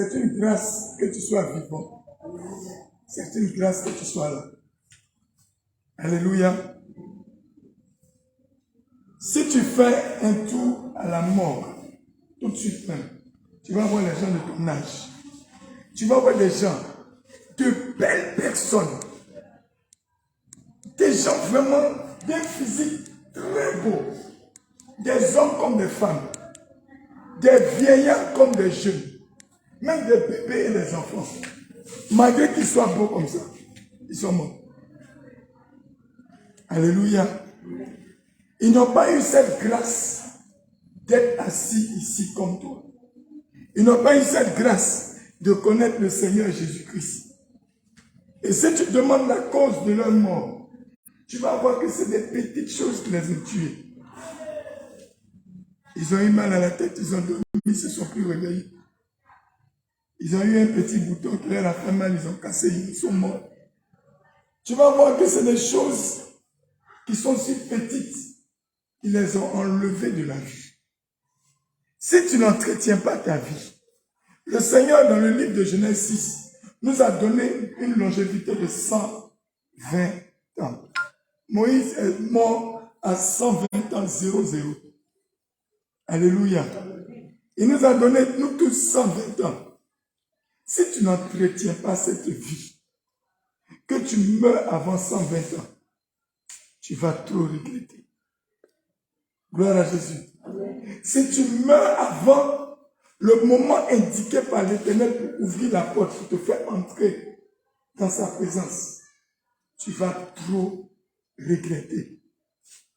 C'est une grâce que tu sois vivant. C'est une grâce que tu sois là. Alléluia. Si tu fais un tour à la mort, tout de suite même, tu vas voir les gens de ton âge. Tu vas voir des gens de belles personnes, des gens vraiment, des physiques très beaux, des hommes comme des femmes, des vieillards comme des jeunes, même des bébés et des enfants. Malgré qu'ils soient beaux comme ça, ils sont morts. Alléluia. Ils n'ont pas eu cette grâce d'être assis ici comme toi. Ils n'ont pas eu cette grâce de connaître le Seigneur Jésus-Christ. Et si tu demandes la cause de leur mort, tu vas voir que c'est des petites choses qui les ont tués. Ils ont eu mal à la tête, ils ont dormi, ils se sont plus réveillés. Ils ont eu un petit bouton qui leur a fait mal, ils ont cassé, ils sont morts. Tu vas voir que c'est des choses qui sont si petites, ils les ont enlevées de la vie. Si tu n'entretiens pas ta vie, le Seigneur dans le livre de Genèse 6 nous a donné une longévité de 120 ans. Moïse est mort à 120 ans 00. Alléluia. Il nous a donné, nous tous, 120 ans. Si tu n'entretiens pas cette vie, que tu meurs avant 120 ans, tu vas trop regretter. Gloire à Jésus. Si tu meurs avant le moment indiqué par l'Éternel pour ouvrir la porte, pour te faire entrer dans sa présence, tu vas trop regretter.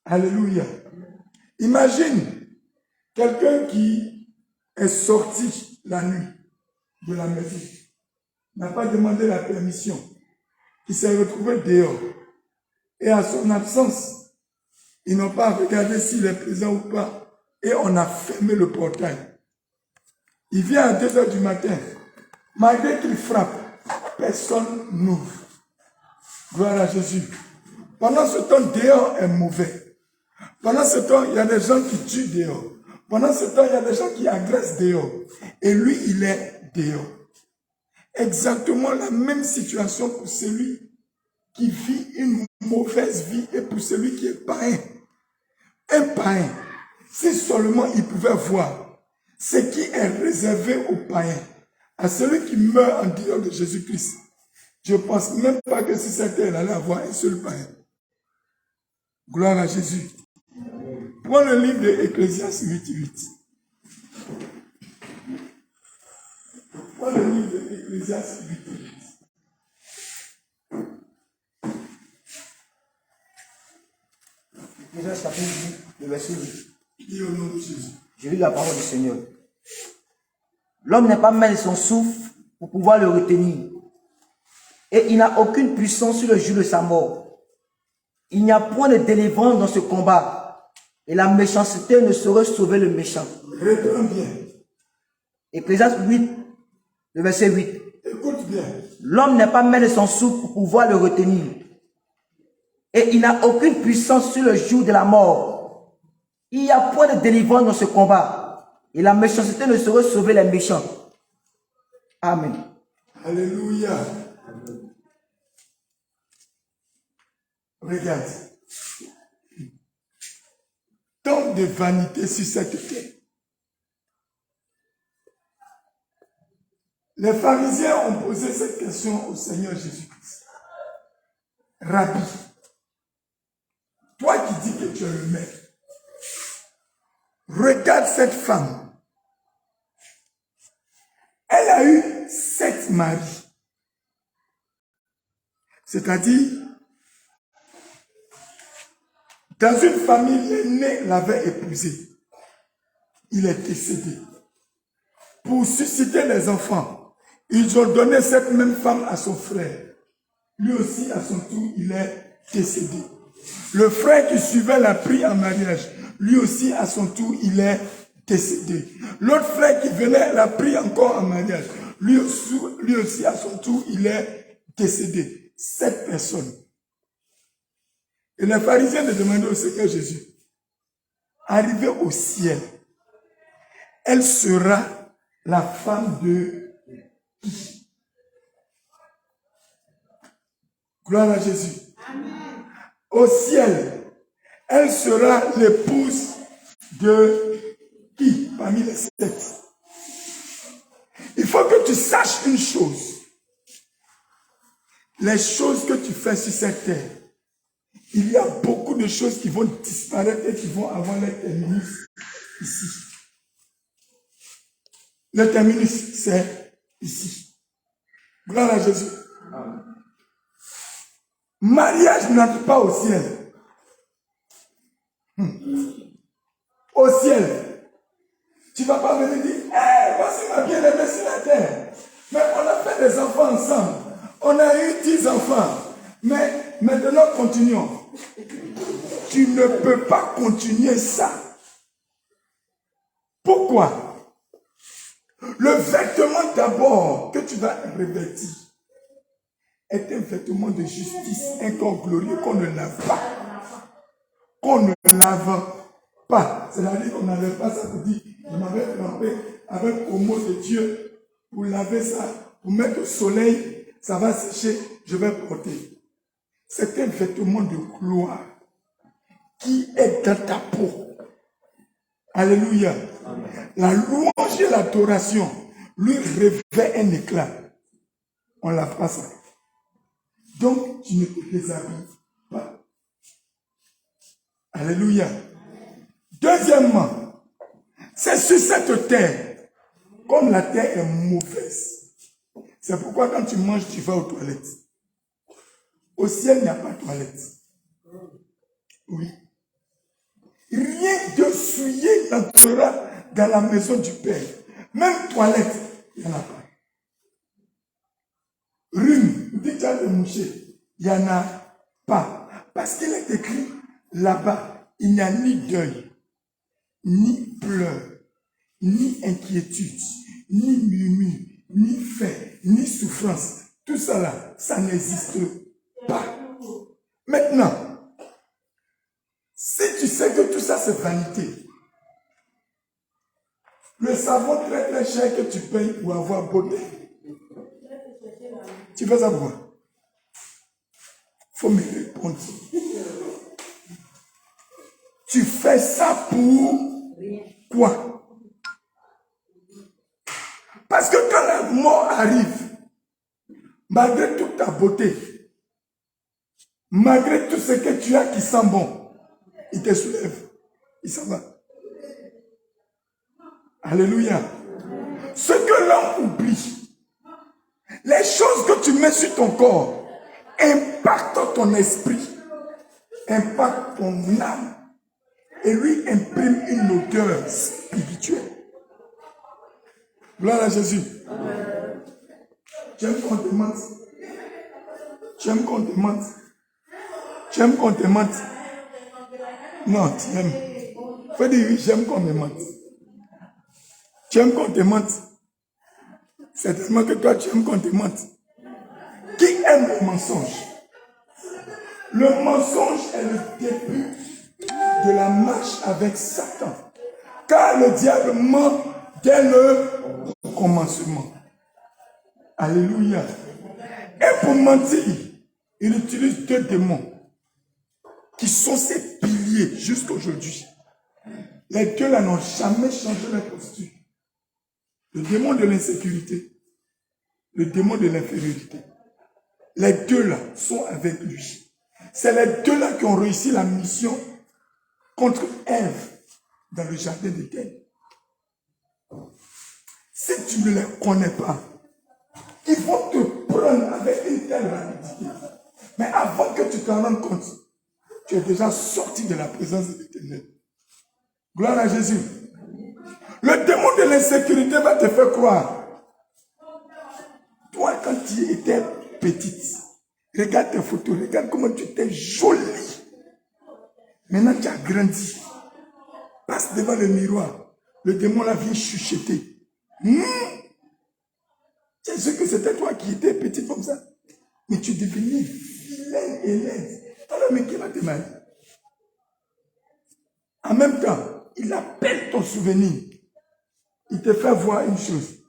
Alléluia. Imagine quelqu'un qui est sorti la nuit de la maison, n'a pas demandé la permission, qui s'est retrouvé dehors. Et à son absence, ils n'ont pas regardé s'il est présent ou pas. Et on a fermé le portail. Il vient à 2 h du matin. Malgré qu'il frappe, personne n'ouvre. Gloire à Jésus. Pendant ce temps, dehors est mauvais. Pendant ce temps, il y a des gens qui tuent dehors. Pendant ce temps, il y a des gens qui agressent dehors. Et lui, il est dehors. Exactement la même situation pour celui qui vit une mauvaise vie et pour celui qui est païen. Un païen, si seulement il pouvait voir ce qui est réservé aux païens, à celui qui meurt en dehors de Jésus-Christ, je ne pense même pas que si c'était elle allait avoir un seul païen. Gloire à Jésus. Prends le livre de Ecclésiaste 8:8. Prends le livre de Ecclésiaste 8:8. Ecclésiaste chapitre 8, le verset 8. Dis au nom de Jésus. Je lis la parole du Seigneur. L'homme n'est pas maître de son souffle pour pouvoir le retenir. Et il n'a aucune puissance sur le jour de sa mort. Il n'y a point de délivrance dans ce combat. Et la méchanceté ne saurait sauver le méchant. Reprends bien. Ecclésiaste 8, le verset 8. Écoute bien. L'homme n'est pas maître de son souffle pour pouvoir le retenir. Et il n'a aucune puissance sur le jour de la mort. Il n'y a point de délivrance dans ce combat. Et la méchanceté ne saurait sauver les méchants. Amen. Alléluia. Regarde. Tant de vanité sur cette terre. Les pharisiens ont posé cette question au Seigneur Jésus-Christ. Rabbi, toi qui dis que tu es le maître, regarde cette femme. Elle a eu 7 maris. C'est-à-dire, dans une famille, l'aîné l'avait épousé. Il est décédé. Pour susciter les enfants, ils ont donné cette même femme à son frère. Lui aussi, à son tour, il est décédé. Le frère qui suivait l'a pris en mariage. Lui aussi, à son tour, il est décédé. L'autre frère qui venait l'a pris encore en mariage. Lui aussi, à son tour, il est décédé. 7 personnes. Et les pharisiens ne demandaient au Seigneur Jésus, arrivé au ciel, elle sera la femme de qui? Gloire à Jésus. Amen. Au ciel, elle sera l'épouse de qui parmi les 7? Il faut que tu saches une chose. les choses que tu fais sur cette terre, il y a beaucoup de choses qui vont disparaître et qui vont avoir leur terminus ici. Le terminus, c'est ici. Gloire à Jésus. Mariage n'entre pas au ciel. Au ciel. Tu ne vas pas venir dire, hey, voici ma bien-aimée sur la terre. Mais on a fait des enfants ensemble. On a eu 10 enfants. Mais maintenant, continuons. Tu ne peux pas continuer ça. Pourquoi? Le vêtement d'abord que tu vas revêtir est un vêtement de justice, un corps glorieux qu'on ne lave pas. Qu'on ne lave pas. C'est-à-dire qu'on n'enlève pas ça pour dire, je m'avais trempé avec au mot de Dieu pour laver ça, pour mettre au soleil, ça va sécher, je vais porter. C'est un vêtement de gloire qui est dans ta peau. Alléluia. Amen. La louange et l'adoration lui revêt un éclat. On ne lave pas ça. Donc, tu ne te déshabilles pas. Alléluia. Deuxièmement, c'est sur cette terre, comme la terre est mauvaise. C'est pourquoi quand tu manges, tu vas aux toilettes. Au ciel, il n'y a pas de toilette. Oui. Rien de souillé n'entrera dans la maison du Père. Même toilette, il n'y en a pas. Rhume, déjà de moucher, il n'y en a pas. Parce qu'il est écrit là-bas, il n'y a ni deuil, ni pleurs, ni inquiétude, ni murmure, ni faim, ni souffrance. Tout ça là, ça n'existe pas. Maintenant, si tu sais que tout ça c'est vanité, le savon très très cher que tu payes pour avoir beauté, tu fais ça pour quoi? Il faut me répondre. Tu fais ça pour quoi? Parce que quand la mort arrive, malgré toute ta beauté, malgré tout ce que tu as qui sent bon, il te soulève, il s'en va. Alléluia. Ce que l'homme oublie, les choses que tu mets sur ton corps, impactent ton esprit, impactent ton âme, et lui imprime une odeur spirituelle. Gloire à Jésus. Tu aimes qu'on te mente? Tu aimes qu'on te mente? Tu aimes qu'on te mente? Non, tu aimes. Faut dire oui, j'aime qu'on me mente. Tu aimes qu'on te mente? Certainement que toi, tu aimes qu'on te mente. Qui aime le mensonge? Le mensonge est le début de la marche avec Satan. Car le diable ment dès le commencement. Alléluia. Et pour mentir, il utilise 2 démons qui sont ses piliers jusqu'à aujourd'hui. Les 2 là n'ont jamais changé leur posture. Le démon de l'insécurité, le démon de l'infériorité. Les 2 là sont avec lui. C'est les 2 là qui ont réussi la mission contre Ève dans le jardin d'Éden. Si tu ne les connais pas, ils vont te prendre avec une telle rapidité. Mais avant que tu t'en rendes compte, tu es déjà sorti de la présence de l'Éternel. Gloire à Jésus. Le démon de l'insécurité va te faire croire. Toi, quand tu étais petite, regarde tes photos, regarde comment tu étais jolie. Maintenant, tu as grandi. Passe devant le miroir. Le démon là vient chuchoter. Tu sais que c'était toi qui étais petite comme ça. Mais tu devenais vilaine et laide. Alors, mais qui va te marier? En même temps, il appelle ton souvenir. Il te fait voir une chose.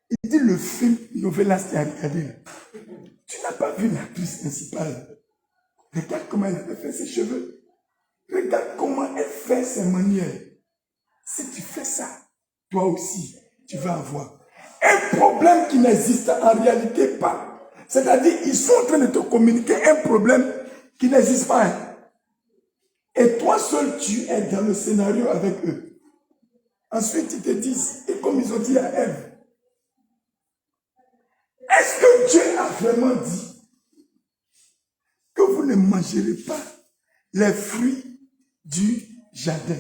Il dit le film Novelas qui a regardé. Tu n'as pas vu l'actrice principale. Regarde comment elle a fait ses cheveux. Regarde comment elle fait ses manières. Si tu fais ça, toi aussi, tu vas avoir un problème qui n'existe en réalité pas. C'est-à-dire, ils sont en train de te communiquer un problème qui n'existe pas. Hein. Et toi seul, tu es dans le scénario avec eux. Ensuite, ils te disent, et comme ils ont dit à Ève, est-ce que Dieu a vraiment dit que vous ne mangerez pas les fruits du jardin?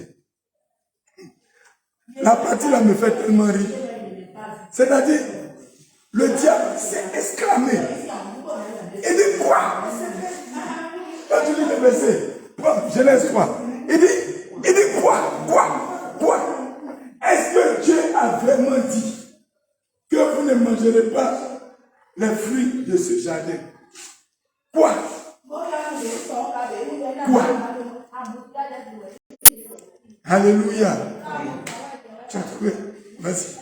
La partie là me fait tellement rire. C'est-à-dire, le diable s'est exclamé. Il dit quoi? Quand tu lis le verset, Genèse 3, il dit quoi? Est-ce que Dieu a vraiment dit que vous ne mangerez pas les fruits de ce jardin? Quoi? Alléluia. Tu as trouvé? Vas-y.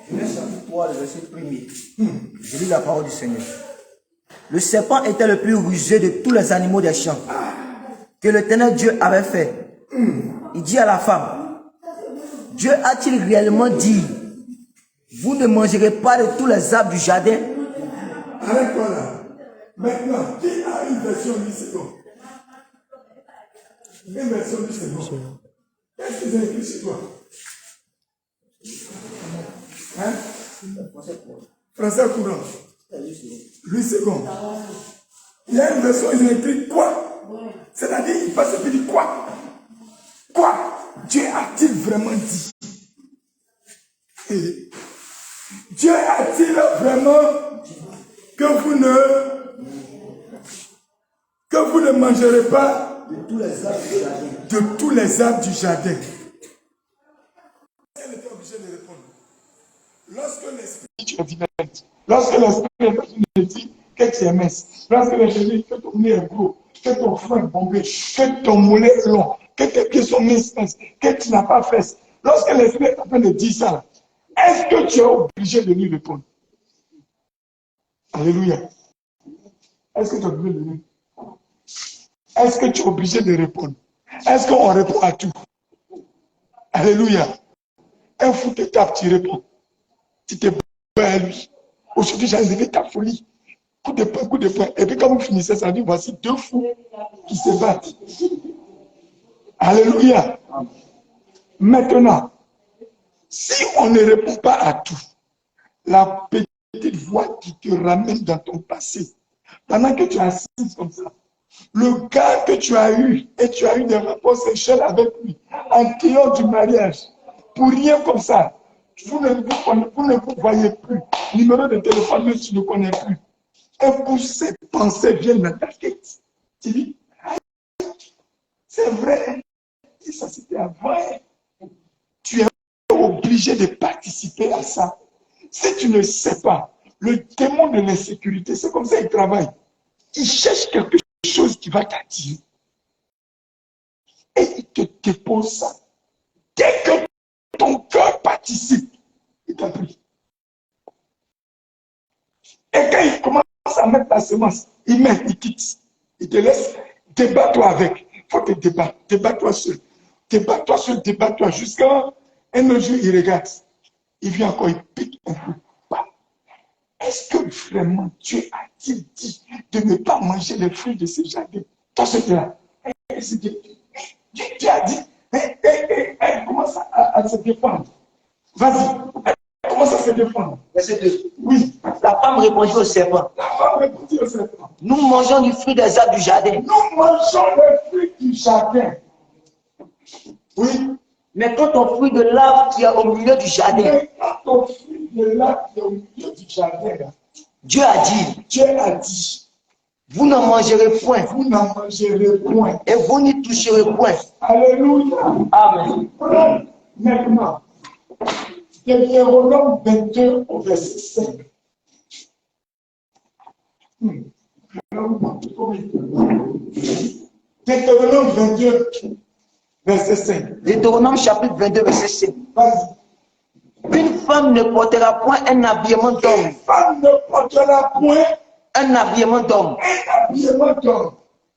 Genèse chapitre 3, le verset 1er. Je lis la parole du Seigneur. Le serpent était le plus rusé de tous les animaux des champs que l'Éternel Dieu avait fait. Il dit à la femme, Dieu a-t-il réellement dit, vous ne mangerez pas de tous les arbres du jardin? Arrête-toi là. Maintenant, qui a une version du second? Une version du second. Qu'est-ce qu'ils ont écrit chez toi? Hein? Français courant. Louis second. Il y a une version, ils ont écrit quoi? C'est-à-dire, il passe et dit quoi? Quoi? Dieu a-t-il vraiment dit? Et Dieu a-t-il vraiment que vous ne mangerez pas De tous les arbres du jardin. de tous les arbres du jardin? Elle était obligée de répondre. Lorsque l'esprit est divin, lorsque l'esprit est dit que tu es mince, lorsque l'esprit dit que ton nez est gros, que ton front est bombé, que ton mollet est long, que tes pieds sont minces, que tu n'as pas fesses, lorsque l'esprit est en train de dire ça, est-ce que tu es obligé de lui répondre? Alléluia. Est-ce que tu es obligé de lui répondre? Est-ce que tu es obligé de répondre? Est-ce qu'on répond à tout? Alléluia. Un fou te tape, tu réponds. Tu te bats à lui. Aujourd'hui, j'ai enlevé ta folie. Coup de poing, coup de poing. Et puis quand vous finissez, ça dit, voici deux fous qui se battent. Alléluia. Maintenant, si on ne répond pas à tout, la petite voix qui te ramène dans ton passé, pendant que tu es assis comme ça, le gars que tu as eu, et tu as eu des rapports sexuels avec lui, en dehors du mariage, pour rien comme ça, vous ne vous voyez plus. Numéro de téléphone, même tu ne connais plus. Et pour ces pensées viennent dans ta tête. Tu dis, c'est vrai, si ça c'était avant, tu es obligé de participer à ça. Si tu ne sais pas, le démon de l'insécurité, c'est comme ça qu'il travaille. Il cherche quelque chose qui va t'attirer. Et il te dépose ça. Dès que ton cœur participe, il t'a pris. Et quand il commence à mettre la semence, il met, il quitte. Il te laisse, débat-toi avec. Il faut te débattre. Débat-toi seul. Débat-toi seul, débat-toi. Jusqu'à un autre jour, il regarde. Il vient encore, il pique un peu. Est-ce que vraiment Dieu a-t-il dit de ne pas manger les fruits de ce jardin? Toi, c'était là. Dieu a dit, elle commence à se défendre. Vas-y, elle commence à se défendre. Verset 2. Oui. La femme répondit au serpent. La femme répondit au serpent. Nous mangeons du fruit des arbres du jardin. Nous mangeons les fruits du jardin. Oui. Mais quand ton fruit de l'arbre qui est au milieu du jardin, Mais quand ton fruit de l'arbre qui est au milieu du jardin, là, Dieu a dit, vous n'en mangerez point, vous n'en mangerez point. et vous n'y toucherez point. Alléluia. Amen. Maintenant, Deutéronome 22 au verset 5. Deutéronome 22, verset 5. Deutéronome chapitre 22, verset 5. Vas-y. Une femme ne portera point un habillement d'homme. Une femme ne portera point Un habillement d'homme. un habillement d'homme.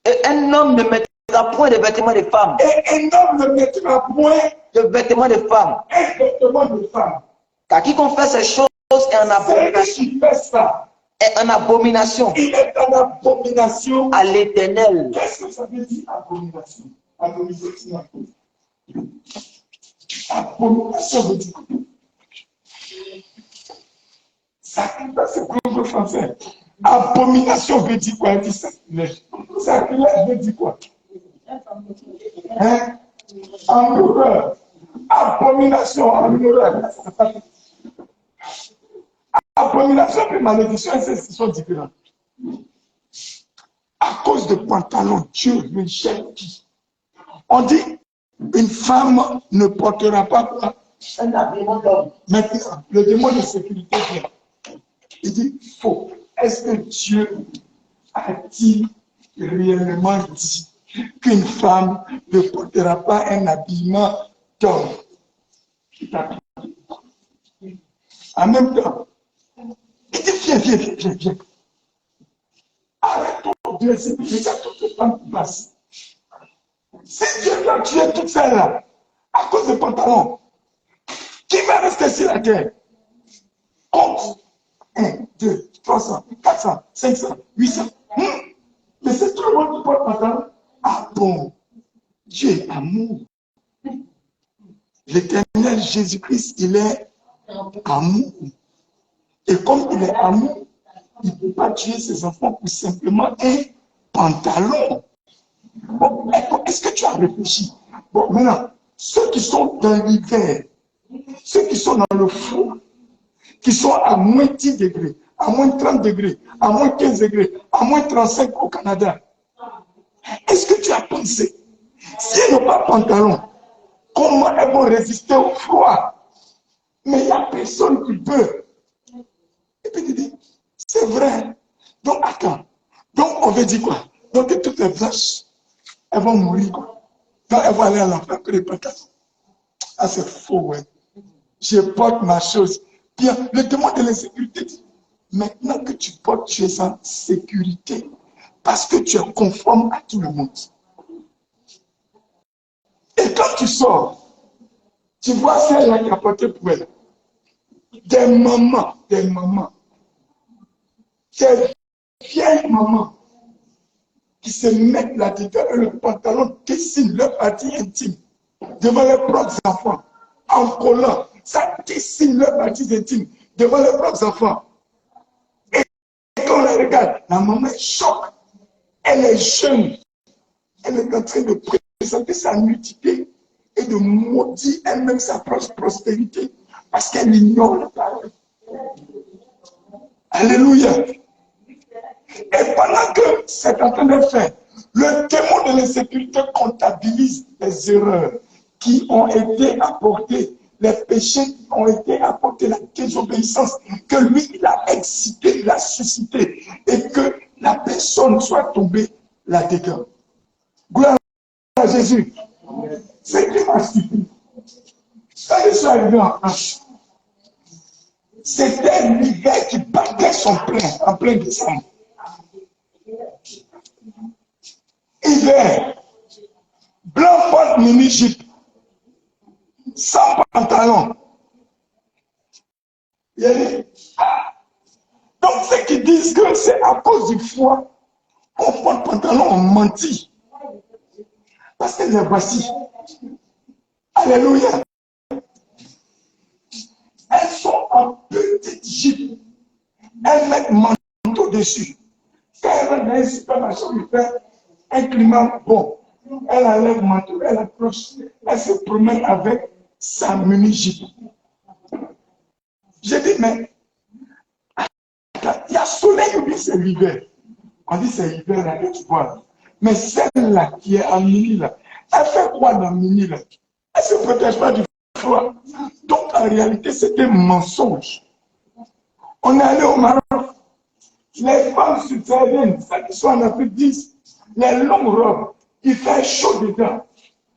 Et un homme ne mettra point de vêtements de femme. Et un homme ne mettra point De vêtements de femme. un vêtement de femme. Car quiconque fait ces choses est en Celui abomination. qui fait ça est en abomination Il est en abomination à l'Éternel. Qu'est-ce que ça veut dire abomination? Abomination. Abomination veut dire quoi? C'est gros français. Abomination veut dire quoi? Il dit sacrilège. Sacrilège veut dire quoi? Hein? En horreur. Abomination en horreur. Abomination et malédiction, ce sont différents. À cause de pantalons, Dieu rejette qui? On dit, une femme ne portera pas quoi? Un habillement d'homme. Maintenant, le démon de sécurité vient. Il dit, faux. Est-ce que Dieu a-t-il réellement dit qu'une femme ne portera pas un habillement d'homme? En même temps, il dit, viens. Arrête ton Dieu, c'est déjà toutes les femmes qui passent. Si Dieu doit tuer toutes celles-là, à cause des pantalons, qui va rester sur la terre? Compte. 1, 2, 300, 400, 500, 800. Mais c'est tout le monde qui porte pantalon. Ah bon, Dieu est amour. L'éternel Jésus-Christ, il est amour. Et comme il est amour, il ne peut pas tuer ses enfants pour simplement un pantalon. Bon, est-ce que tu as réfléchi? Bon, maintenant, ceux qui sont dans l'hiver, ceux qui sont dans le froid, qui sont à moins 10 degrés, à moins 30 degrés, à moins 15 degrés, à moins 35 au Canada, est-ce que tu as pensé, si elles n'ont pas de pantalon, comment elles vont résister au froid? Mais il n'y a personne qui peut. Et puis tu dis, c'est vrai. Donc attends. Donc on veut dire quoi? Donc toutes les vaches, elles vont mourir. Quoi. Donc elles vont aller à l'enfer que les pantalons. Ah c'est faux, ouais. Je porte ma chose. Bien, le démon de l'insécurité dit, maintenant que tu portes, tu es en sécurité. Parce que tu es conforme à tout le monde. Et quand tu sors, tu vois celle-là qui a porté pour elle. Des mamans, des vieilles mamans qui se mettent là-dedans et le pantalon dessine leur partie intime devant leurs propres enfants. En collant, ça dessine leur partie intime devant leurs propres enfants. Et quand on la regarde, la maman est choquée. Elle est jeune. Elle est en train de présenter sa nudité et de maudire elle-même sa prospérité parce qu'elle ignore la parole. Alléluia. Et pendant que c'est en train de faire, le démon de l'insécurité comptabilise les erreurs qui ont été apportées, les péchés qui ont été apportés, la désobéissance que lui, il a excité, il a suscité, et que la personne soit tombée là-dedans. Gloire à Jésus. C'est qui m'a stupide. Quand je suis arrivé en France, c'était l'hiver qui battait son plein, en plein décembre. Hiver, blanc porte mini-jupe, sans pantalon. Donc ceux qui disent que c'est à cause du froid qu'on porte pantalon, on mentit. Parce que les voici. Alléluia. Elles sont en petite jupe. Elles mettent manteau dessus. Quand elle va dans un supermarché, il fait un climat bon. Elle enlève le manteau, elle approche, elle se promène avec sa mini-jupe. J'ai dit, mais il y a soleil ou bien c'est l'hiver? On dit c'est l'hiver là que tu vois. Mais celle-là qui est en mini là, elle fait quoi dans mini là? Elle ne se protège pas du froid. Donc en réalité, c'est un mensonge. On est allé au Maroc. Les femmes subsahariennes, celles qui sont en Afrique disent, les longues robes, il fait chaud dedans.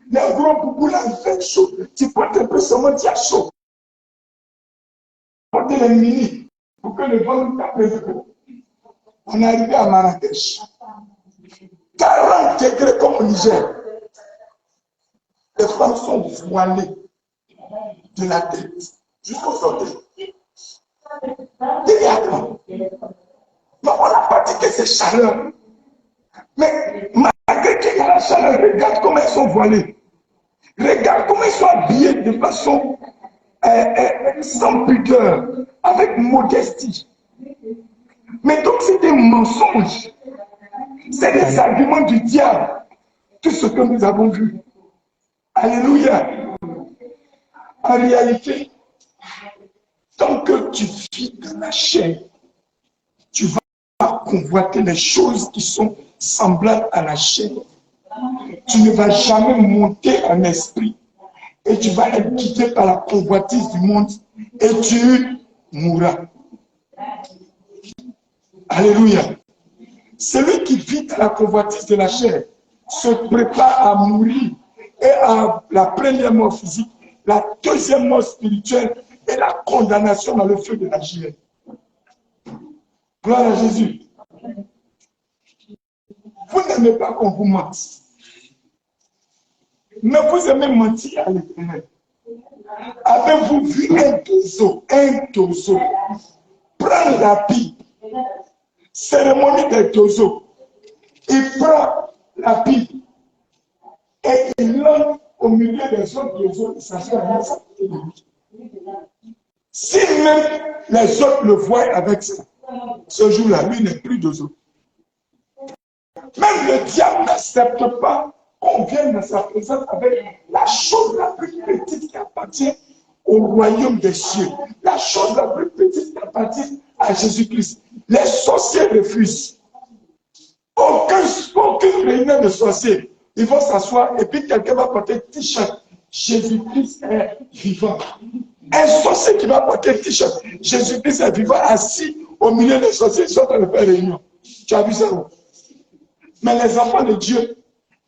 Les gros boubous là, il fait chaud. Tu portes un peu seulement, tu as chaud. Portez les mini pour que le vent nous tape le dos. On est arrivé à Marrakech. 40 degrés comme au Niger. Les femmes sont voilées de la tête jusqu'au orteils. Et attends. Donc on n'a pas dit que c'est chaleur. Mais malgré qu'il y a la chaleur, regarde comment ils sont voilés. Regarde comment ils sont habillés de façon sans pudeur, avec modestie. Mais donc c'est des mensonges. C'est des arguments du diable. Tout ce que nous avons vu. Alléluia. En réalité, tant que tu vis dans la chair, tu vas convoiter les choses qui sont semblables à la chair. Tu ne vas jamais monter en esprit et tu vas être guidé par la convoitise du monde et tu mourras. Alléluia. Celui qui vit dans la convoitise de la chair se prépare à mourir et à la première mort physique, la deuxième mort spirituelle et la condamnation dans le feu de la chair. Gloire à Jésus. Vous n'aimez pas qu'on vous mente. Mais vous aimez mentir à l'Éternel. Avez-vous vu un dozo prendre la Bible, cérémonie des dozos, il prend la Bible et il lance au milieu des autres dozos, il s'assure à sa côté de lui. Si même les autres le voient avec ça, ce jour-là, lui n'est plus dozo. Même le diable n'accepte pas qu'on vienne dans sa présence avec la chose la plus petite qui appartient au royaume des cieux. La chose la plus petite qui appartient à Jésus-Christ. Les sorciers refusent. Aucune réunion de sorciers. Ils vont s'asseoir et puis quelqu'un va porter un t-shirt. Jésus-Christ est vivant. Un sorcier qui va porter un t-shirt. Jésus-Christ est vivant, assis au milieu des sorciers. Ils sont en train de faire réunion. Tu as vu ça où? Mais les enfants de Dieu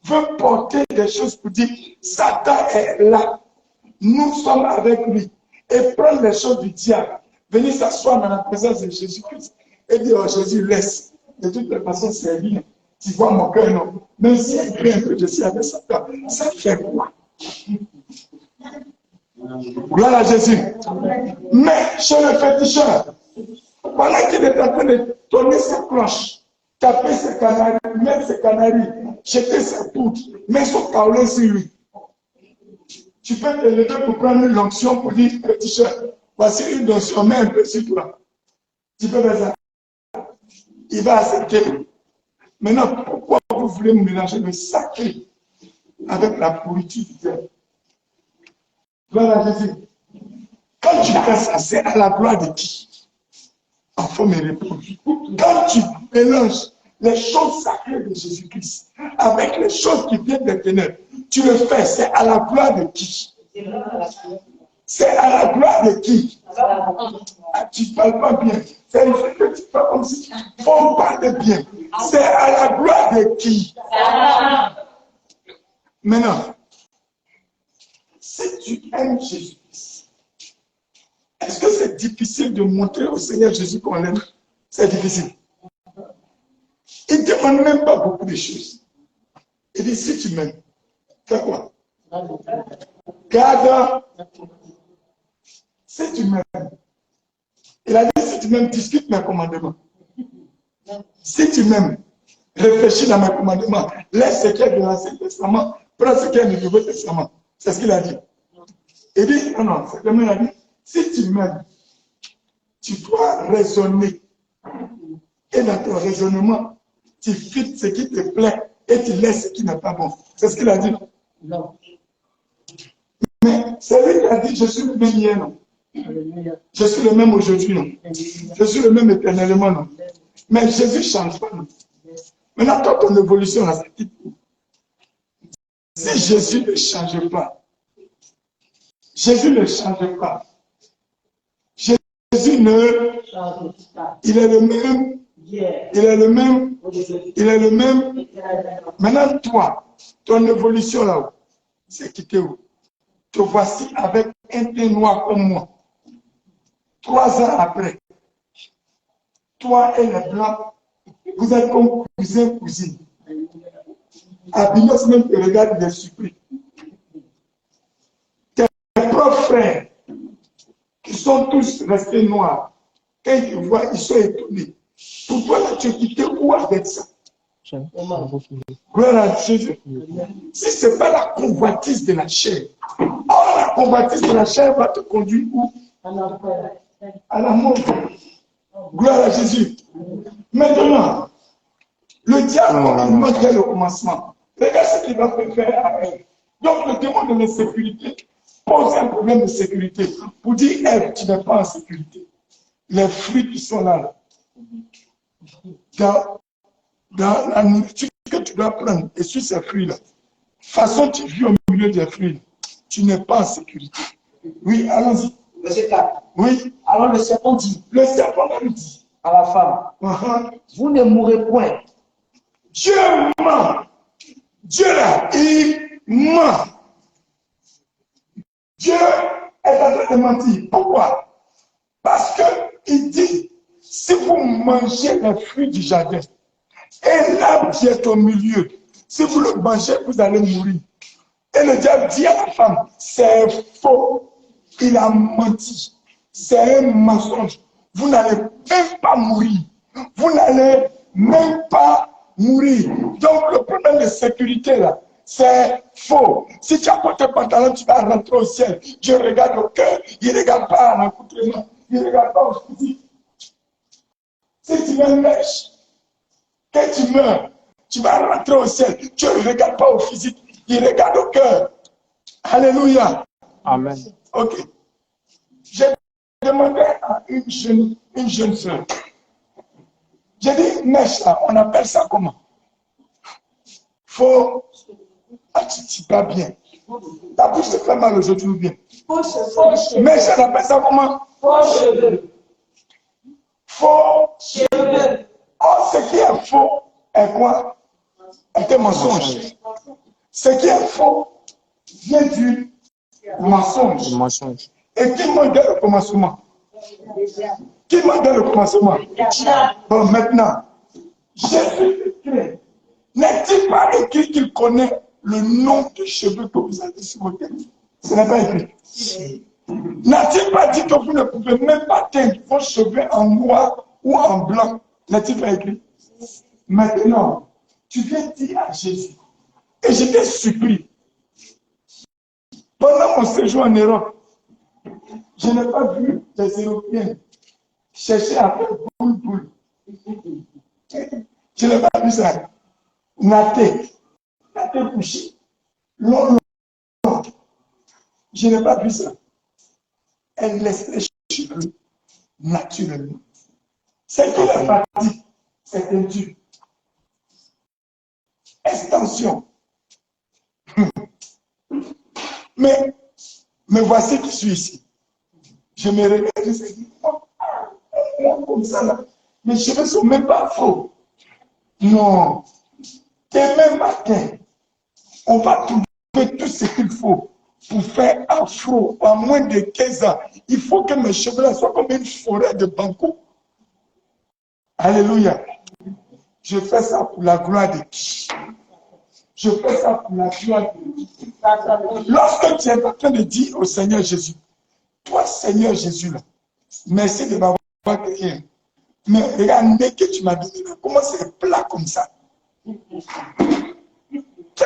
veulent porter des choses pour dire Satan est là. Nous sommes avec lui. Et prendre les choses du diable. Venir s'asseoir dans la présence de Jésus-Christ. Et dire, oh Jésus, laisse. De toutes les façons, c'est rien. Tu vois mon cœur, non. Même si il craint que je suis avec Satan, ça fait quoi? Gloire à Jésus. Mais chez le féticheur, pendant qu'il est en train de tourner sa cloche, taper ses canaries, mettre ses canaries, jeter sa poudre, mettre son kaolin sur lui. Tu peux te lever pour prendre une onction pour dire, féticheur, voici une onction, mets un peu sur toi. Tu peux faire ça. Il va accepter. Maintenant, pourquoi vous voulez mélanger le sacré avec la pourriture du diable? Gloire à Jésus. Quand tu fais ça, c'est à la gloire de qui? Enfin, me répondre. Quand tu mélanges les choses sacrées de Jésus-Christ avec les choses qui viennent des ténèbres, tu le fais, c'est à la gloire de qui? C'est à la gloire de qui? Ah, tu ne parles pas bien. C'est une chose que tu parles comme si on parlait bien. C'est à la gloire de qui? Maintenant, si tu aimes Jésus-Christ, est-ce que c'est difficile de montrer au Seigneur Jésus qu'on l'aime? C'est difficile. Il ne demande même pas beaucoup de choses. Il dit, si tu m'aimes, fais quoi? Garde. Si tu m'aimes. Il a dit, si tu m'aimes, discute mes commandements. Si tu m'aimes, réfléchis dans mes commandements. Laisse ce qui est de l'Ancien Testament, prends ce qui est du Nouveau Testament. C'est ce qu'il a dit. Il dit, non, c'est comme il a dit, si tu m'aimes, tu dois raisonner. Et dans ton raisonnement, tu fites ce qui te plaît et tu laisses ce qui n'est pas bon. C'est ce qu'il a dit. Non. Mais c'est lui qui a dit, je suis le même hier, non. Je suis le même aujourd'hui, non. Je suis le même éternellement, non. Mais Jésus ne change pas, non. Maintenant, toi, ton évolution, là, ça quitte où? Si Jésus ne change pas, Jésus ne change pas. Jésus ne... Il est le même. Il est le même. Il est le même. Maintenant, toi, ton évolution là-haut, c'est quitté où? Te voici avec un teint noir comme moi. 3 ans après, toi et les blancs, vous êtes comme cousin, cousine. Abinos même te regarde, il est surpris. Tes propres frères, qui sont tous restés noirs, quand ils te voient, ils sont étonnés. Pour toi, là, tu es quitté où avec ça? Gloire à Jésus. Si ce n'est pas la convoitise de la chair, alors la convoitise de la chair va te conduire où? À la mort. Gloire à Jésus. Maintenant, le diable, il montre dès le commencement. Regarde ce qu'il va faire à elle. Donc, le démon de l'insécurité pose un problème de sécurité pour dire, Ève, tu n'es pas en sécurité. Les fruits qui sont là, dans la nourriture que tu dois prendre, et sur ces fruits-là, façon tu vis au milieu des fruits, tu n'es pas en sécurité. Oui, allons-y. Verset 4. Oui. Alors le serpent dit à la femme, vous ne mourrez point. Dieu ment. Dieu là, il ment. Dieu est en train de mentir. Pourquoi? Parce qu'il dit, si vous mangez les fruits du jardin, et l'arbre qui est au milieu, si vous le mangez, vous allez mourir. Et le diable dit à la femme, c'est faux. Il a menti. C'est un mensonge. Vous n'allez même pas mourir. Vous n'allez même pas mourir. Donc le problème de sécurité là, c'est faux. Si tu as porté pantalon, tu vas rentrer au ciel. Dieu regarde au cœur, il ne regarde pas à l'accoutrement, il ne regarde pas au physique. Si tu mets une mèche, que tu meurs, tu vas rentrer au ciel. Dieu ne regarde pas au physique, il regarde au cœur. Alléluia. Amen. Ok. J'ai demandé à une jeune soeur. J'ai dit, mèche là, on appelle ça comment? Faut. Ah, tu dis pas bien. Ta bouche te fait mal aujourd'hui ou bien? Mèche, on appelle ça comment? Faux cheveux. Faux cheveux. Oh, ce qui est faux est quoi? Est un mensonge. Ce qui est faux vient du mensonge. Et qui m'a dit le commencement? Qui m'a dit le commencement? Bon, maintenant, Jésus écrit. N'est-il pas écrit qu'il connaît le nom des cheveux que vous avez sur vos têtes? Ce n'est pas écrit. N'a-t-il pas dit que vous ne pouvez même pas teindre vos cheveux en noir ou en blanc? N'est-il pas écrit? Maintenant, tu viens dire à Jésus, et je te supplie, pendant mon séjour en Europe, je n'ai pas vu les Européens chercher à faire boule. Je n'ai pas vu ça. Naté couché. Non. Je n'ai pas vu ça. Elle laisse les cheveux naturellement. C'est que la pratique, c'est un Dieu. Extension. Mais voici qui suis ici. Je me regarde, je me dis, moi comme ça là, mes cheveux ne sont même pas faux. Non. Demain matin, on va trouver tout ce qu'il faut pour faire afro en moins de 15 ans. Il faut que mes cheveux là soient comme une forêt de bambou. Alléluia. Je fais ça pour la gloire de qui? Je fais ça pour la gloire de qui? Lorsque tu es en train de dire au Seigneur Jésus, toi Seigneur Jésus là, merci de m'avoir créé. Mais regardez que tu m'as donné là, comment c'est plat comme ça?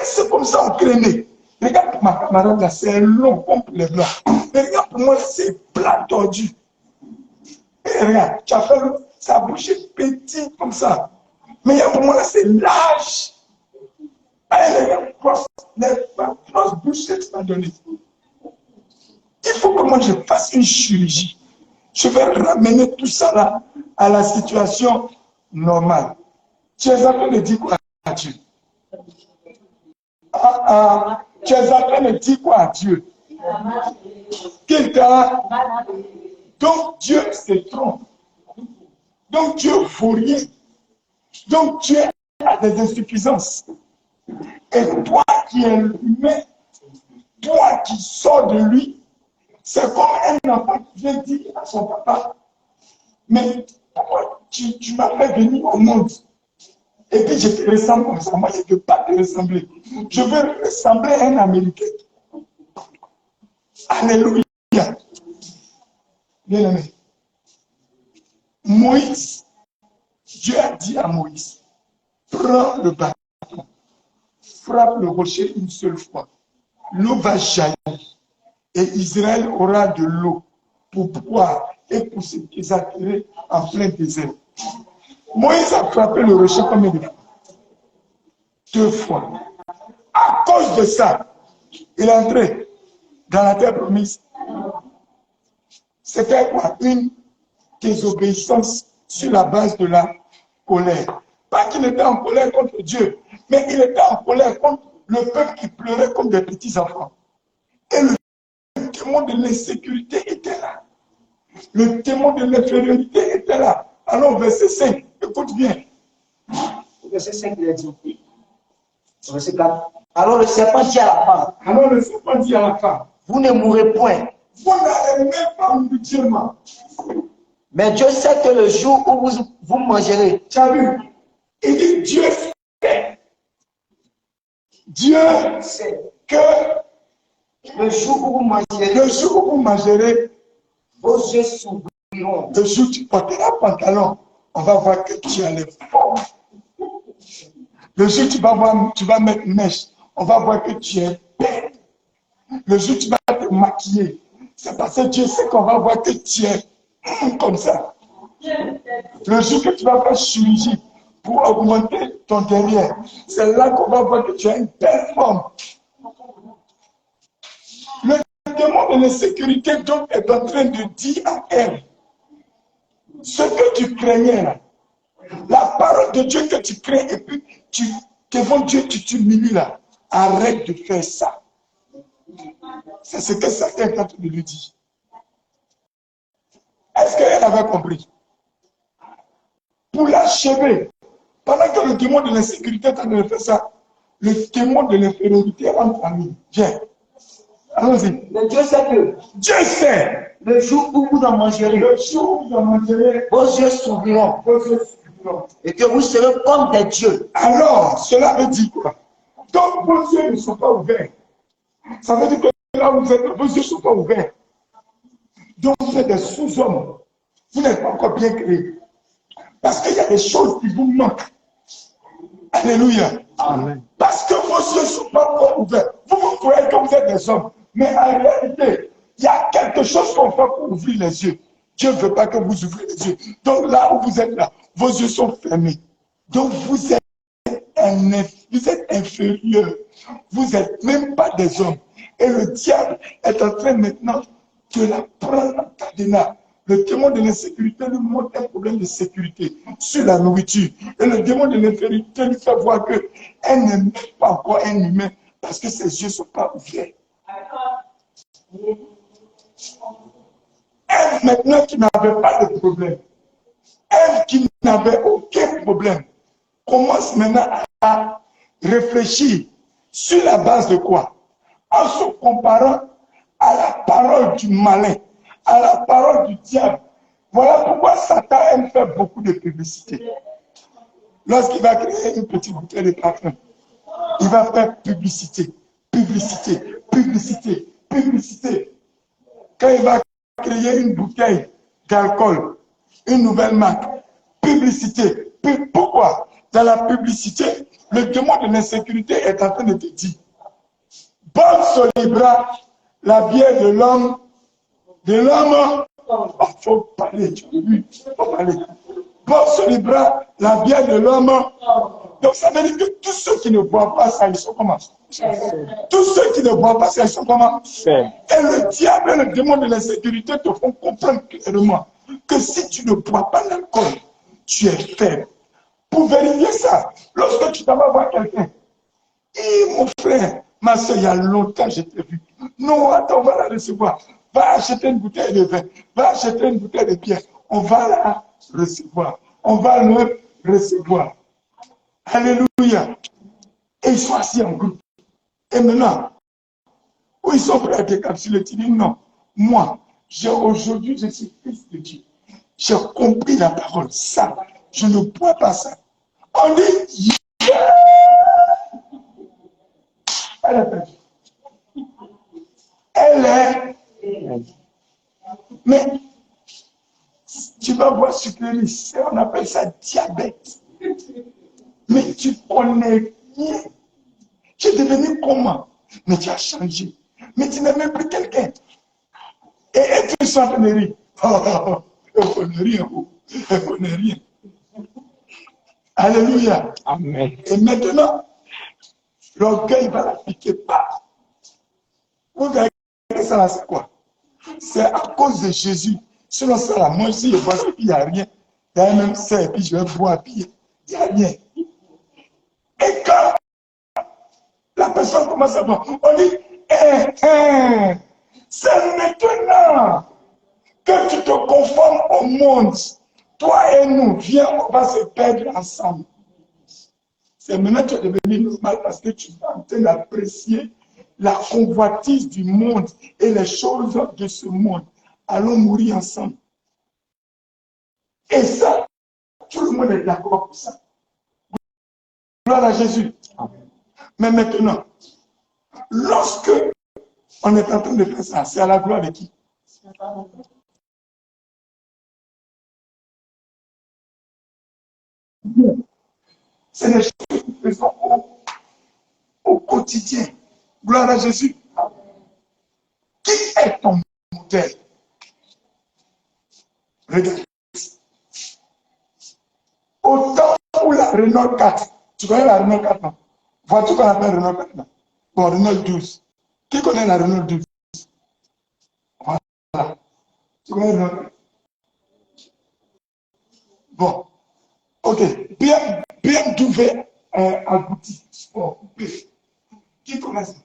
C'est comme ça on crée. Regarde pour ma camarade là, c'est long comme pour les blancs. Mais regarde pour moi, c'est plat tordu. Et regarde, tu as fait sa bouche petite comme ça. Mais pour moi là, c'est large. Allez, les grosses bouches que tu m'as donné. Il faut que moi je fasse une chirurgie. Je vais ramener tout ça là à la situation normale. Tu es en train de dire quoi à Dieu? Tu es en train de dire quoi à Dieu? Qu'il t'a. Donc Dieu se trompe. Donc Dieu ne vaut rien. Donc Dieu a des insuffisances. Et toi qui es humain, toi qui sors de lui, c'est comme un enfant qui vient dire à son papa, mais pourquoi tu m'as fait venir au monde? Et puis je te ressemble comme ça. Moi, je ne veux pas te ressembler. Je veux ressembler à un Américain. Alléluia. Bien aimé. Moïse Dieu a dit à Moïse, prends le bâton, frappe le rocher une seule fois. L'eau va jaillir et Israël aura de l'eau pour boire et pour se désattirer en plein désert. Moïse a frappé le rocher combien de fois? 2 fois. À cause de ça, il est entré dans la terre promise. C'était quoi? Une désobéissance sur la base de la colère. Pas qu'il était en colère contre Dieu, mais il était en colère contre le peuple qui pleurait comme des petits enfants. Et le démon de l'insécurité était là. Le démon de l'infériorité était là. Alors, verset 5, écoute bien. Verset 5, il a dit. Verset 4. Alors le serpent dit à la femme. Alors le serpent dit à la femme. Vous ne mourrez point. Vous n'allez même pas mutuellement. Mais Dieu sait que le jour où vous mangerez. Tu as vu? Il dit Dieu sait. Dieu sait que le jour où vous mangerez. Le jour où vous mangerez. Vos yeux s'ouvriront. Le jour où tu porteras pantalon, on va voir que tu as les formes. Le jour où tu vas mettre mèche, on va voir que tu es belle. Le jour où tu vas te maquiller, c'est parce que Dieu sait qu'on va voir que tu es comme ça. Le jour que tu vas faire chirurgie pour augmenter ton derrière, c'est là qu'on va voir que tu as une belle forme. Le démon de l'insécurité donc est en train de dire à elle, ce que tu craignais là, la parole de Dieu que tu crains et puis devant Dieu tu t'humilies là, arrête de faire ça. C'est ce que Satan est en train de lui dire. Est-ce qu'elle avait compris? Pour l'achever, pendant que le démon de l'insécurité est en train de faire ça, le démon de l'infériorité entre en lui. Viens. Allons-y. Mais Dieu sait que. Dieu sait. Le jour où vous en mangerez. Le jour où vous en mangerez. Vos yeux s'ouvriront. Vos yeux s'ouvriront. Et que vous serez comme des dieux. Alors, cela veut dire quoi? Donc vos yeux ne sont pas ouverts. Ça veut dire que là où vous êtes, vos yeux ne sont pas ouverts. Donc vous êtes des sous-hommes. Vous n'êtes pas encore bien créés. Parce qu'il y a des choses qui vous manquent. Alléluia. Amen. Parce que vos yeux ne sont pas encore ouverts. Vous croyez que vous êtes des hommes. Mais en réalité, il y a quelque chose qu'on fait pour ouvrir les yeux. Dieu ne veut pas que vous ouvrez les yeux. Donc là où vous êtes là, vos yeux sont fermés. Donc vous êtes inférieur. Vous n'êtes même pas des hommes. Et le diable est en train maintenant de la prendre en cadenas. Le démon de l'insécurité lui montre un problème de sécurité sur la nourriture. Et le démon de l'infériorité lui fait voir qu'elle n'est même pas encore un humain parce que ses yeux ne sont pas ouverts. Elle maintenant qui n'avait pas de problème, elle qui n'avait aucun problème, commence maintenant à réfléchir sur la base de quoi? En se comparant à la parole du malin, à la parole du diable. Voilà pourquoi Satan aime faire beaucoup de publicité. Lorsqu'il va créer une petite bouteille de parfum, il va faire publicité, publicité, publicité, publicité. Quand il va créer une bouteille d'alcool, une nouvelle marque, publicité. Pourquoi? Dans la publicité, le démon de l'insécurité est en train de te dire, bonne sur les bras, la bière de l'homme, oh, faut parler, tu as vu, faut parler. Bon sur les bras, la bière de l'homme. Donc ça veut dire que tous ceux qui ne boivent pas ça, ils sont comment? Tous ceux qui ne boivent pas ça, ils sont comment? Et le diable et le démon de l'insécurité te font comprendre clairement que si tu ne bois pas l'alcool, tu es faible. Pour vérifier ça, lorsque tu vas voir quelqu'un, et mon frère, ma soeur, il y a longtemps je t'ai vu. Non, attends, on va la recevoir. Va acheter une bouteille de vin, va acheter une bouteille de bière. On va la recevoir. On va le recevoir. Alléluia. Et ils sont assis en groupe. Et maintenant, où ils sont prêts à décapsuler, tu dis non. Moi, aujourd'hui, je suis fils de Dieu. J'ai compris la parole. Ça, je ne bois pas ça. On dit, yeah! Elle est perdue. Elle est. Mais Tu vas voir ce que on appelle ça diabète. Mais tu connais rien. Tu es devenu comment? Mais tu as changé. Mais tu n'es même plus quelqu'un. Et tu es en train de rire. Elle ne connaît rien. Elle ne connaît rien. Alléluia. Amen. Et maintenant, l'orgueil va la piquer pas. Vous voyez ça là, c'est quoi? C'est à cause de Jésus. Sinon, ça là, moi, si je vois qu'il n'y a rien, il y a même ça, et puis je vais boire, puis il n'y a rien. Et quand la personne commence à voir, on dit, c'est maintenant que tu te conformes au monde. Toi et nous, viens, on va se perdre ensemble. C'est maintenant que tu es devenu normal parce que tu es en train d'apprécier la convoitise du monde et les choses de ce monde. Allons mourir ensemble. Et ça, tout le monde est d'accord pour ça. Gloire à Jésus. Mais maintenant, lorsque on est en train de faire ça, c'est à la gloire de qui? C'est les choses que nous faisons au quotidien. Gloire à Jésus. Qui est ton modèle? Regarde. Au temps où la Renault 4, tu connais la Renault 4, non? Voiture qu'on appelle Renault 4, non? Bon, Renault 12. Qui connaît la Renault 12? Voilà. Tu connais Renault 4? Bon. Ok. BMW abouti. Sport. Qui connaît ça?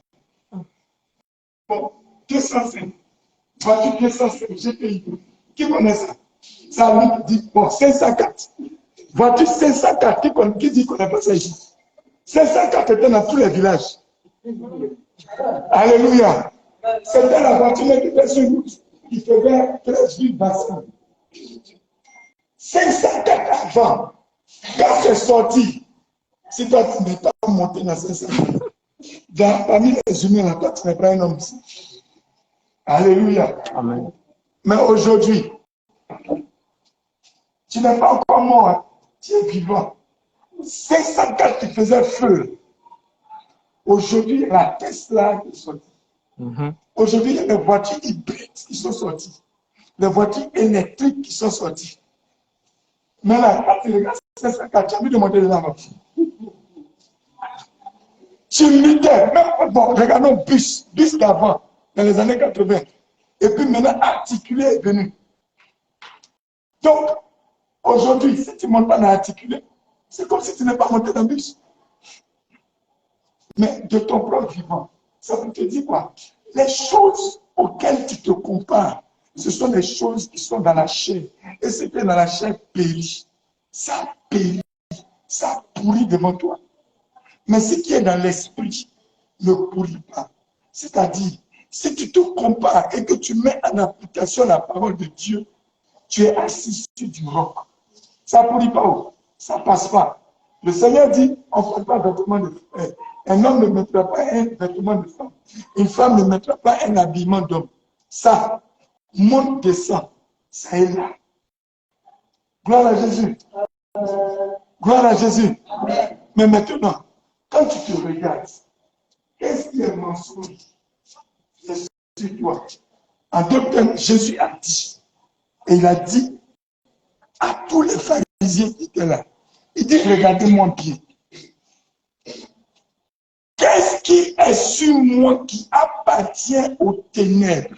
Bon. 205. Voiture 205. GPI. Qui connaît ça? Ça dit, bon, 504. Voiture 504. Qui dit qu'on n'a pas ça ici? 504 était dans tous les villages. Alléluia. C'était la voiture qui était sur route. Il faisait 13 villes bassines. 504 avant. Quand c'est sorti, si toi tu n'es pas monté dans 504, parmi les humains, là, toi tu n'es pas un homme ici. Alléluia. Amen. Mais aujourd'hui, tu n'es pas encore mort, hein. Tu es vivant. 504 qui faisait feu. Aujourd'hui, la Tesla est sortie. Aujourd'hui, il y a les voitures hybrides qui sont sorties. Les voitures électriques qui sont sorties. Mais là, quand tu regardes 504, tu as envie de monter dedans. Tu luttais. Même, bon, regardons bus d'avant, dans les années 80. Et puis maintenant, articulé est venu. Donc, aujourd'hui, si tu ne montes pas dans l'articulé, c'est comme si tu n'es pas monté dans le bus. Mais de ton propre vivant, ça veut te dire quoi? Les choses auxquelles tu te compares, ce sont les choses qui sont dans la chair. Et ce qui est dans la chair périt. Ça périt. Ça pourrit devant toi. Mais ce qui est dans l'esprit ne pourrit pas. C'est-à-dire, si tu te compares et que tu mets en application la parole de Dieu, tu es assis sur du roc. Ça ne pourrit pas. Ça ne passe pas. Le Seigneur dit, on ne fait pas vêtement de frère. Un homme ne mettra pas un vêtement de femme. Une femme ne mettra pas un habillement d'homme. Ça, monte, descend, ça est là. Gloire à Jésus. Gloire à Jésus. Mais maintenant, quand tu te regardes, qu'est-ce qui est mensonge? C'est sur toi. En deux termes, Jésus a dit, et il a dit à tous les pharisiens qui étaient là, il dit, regardez-moi bien. Qu'est-ce qui est sur moi qui appartient aux ténèbres?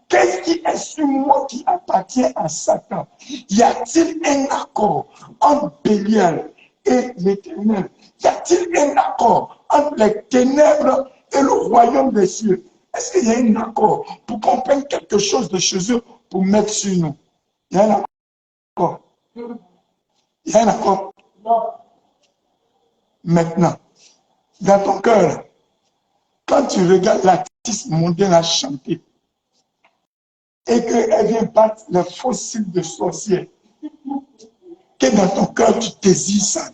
Qu'est-ce qui est sur moi qui appartient à Satan? Y a-t-il un accord entre Bélial et l'Éternel? Y a-t-il un accord entre les ténèbres et le royaume des cieux? Est-ce qu'il y a un accord pour qu'on prenne quelque chose de chez eux pour mettre sur nous? Il y a un accord. Il y a un accord. Maintenant, dans ton cœur, quand tu regardes l'artiste mondial à chanter et qu'elle vient battre les fossiles de sorcières, que dans ton cœur tu désires ça,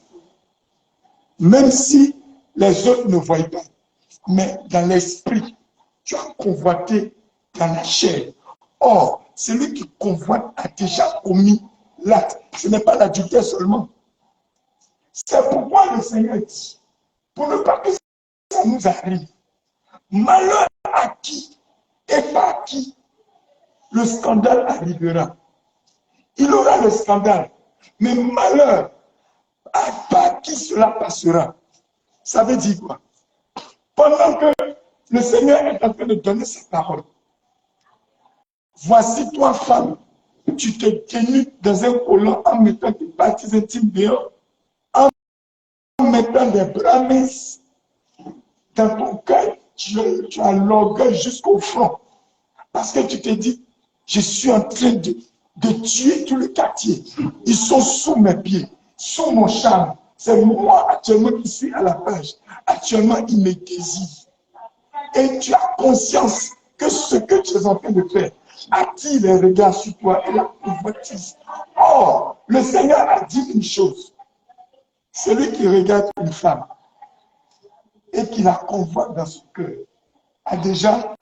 même si les autres ne voient pas, mais dans l'esprit, tu as convoité dans la chair. Or, celui qui convoite a déjà commis l'acte. Ce n'est pas l'adultère seulement. C'est pourquoi le Seigneur dit, pour ne pas que ça nous arrive, malheur à qui et par qui le scandale arrivera. Il aura le scandale, mais malheur à par qui cela passera. Ça veut dire quoi? Pendant que le Seigneur est en train de donner sa parole, voici toi, femme, tu te tenues dans un collant en mettant tes parties intimes dehors, en mettant des bramis dans ton cœur, tu as l'orgueil jusqu'au front. Parce que tu te dis, je suis en train de tuer tout le quartier. Ils sont sous mes pieds, sous mon charme. C'est moi actuellement qui suis à la page. Actuellement, ils me désirent. Et tu as conscience que ce que tu es en train de faire attire les regards sur toi et la convoitise. Or, le Seigneur a dit une chose. Celui qui regarde une femme et qui la convoite dans son cœur a déjà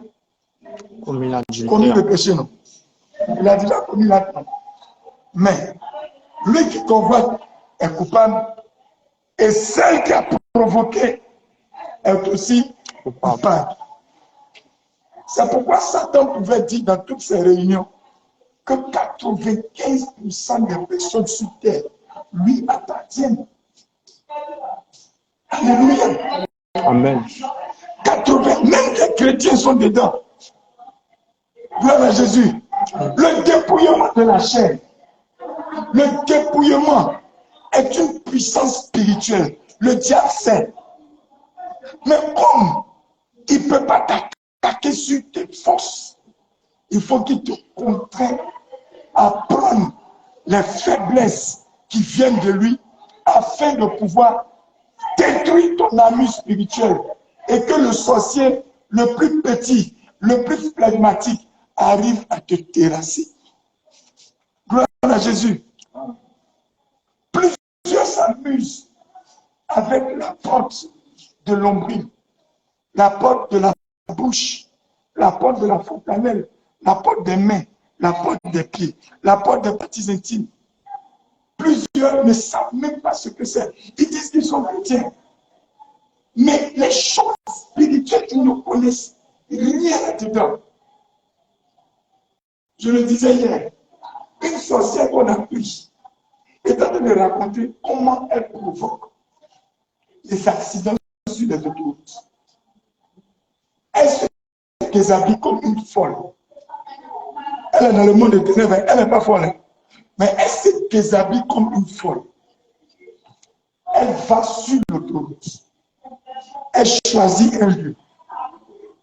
commis le péché, non? Il a déjà commis l'acte. Mais lui qui convoite est coupable et celle qui a provoqué est aussi coupable. C'est pourquoi Satan pouvait dire dans toutes ces réunions que 95% des personnes sur terre lui appartiennent. Alléluia. Amen. 80, même les chrétiens sont dedans. Gloire à Jésus. Le dépouillement de la chair, le dépouillement est une puissance spirituelle. Le diable sait. Mais comme il ne peut pas t'attaquer sur tes forces, il faut qu'il te contraigne à prendre les faiblesses qui viennent de lui afin de pouvoir détruire ton ami spirituel et que le sorcier le plus petit, le plus flegmatique arrive à te terrasser. Gloire à Jésus. Plusieurs s'amusent avec la porte de l'ombrine, la porte de la bouche, la porte de la fontanelle, la porte des mains, la porte des pieds, la porte des parties intimes. Plusieurs ne savent même pas ce que c'est. Ils disent qu'ils sont chrétiens. Mais les choses spirituelles, ils ne connaissent rien là-dedans. Je le disais hier, une sorcière qu'on a prise est en train de raconter comment elle provoque les accidents sur les autoroutes. Elle se déshabille comme une folle. Elle est dans le monde des ténèbres, elle n'est pas folle. Mais elle se déshabille comme une folle. Elle va sur l'autoroute. Elle choisit un lieu.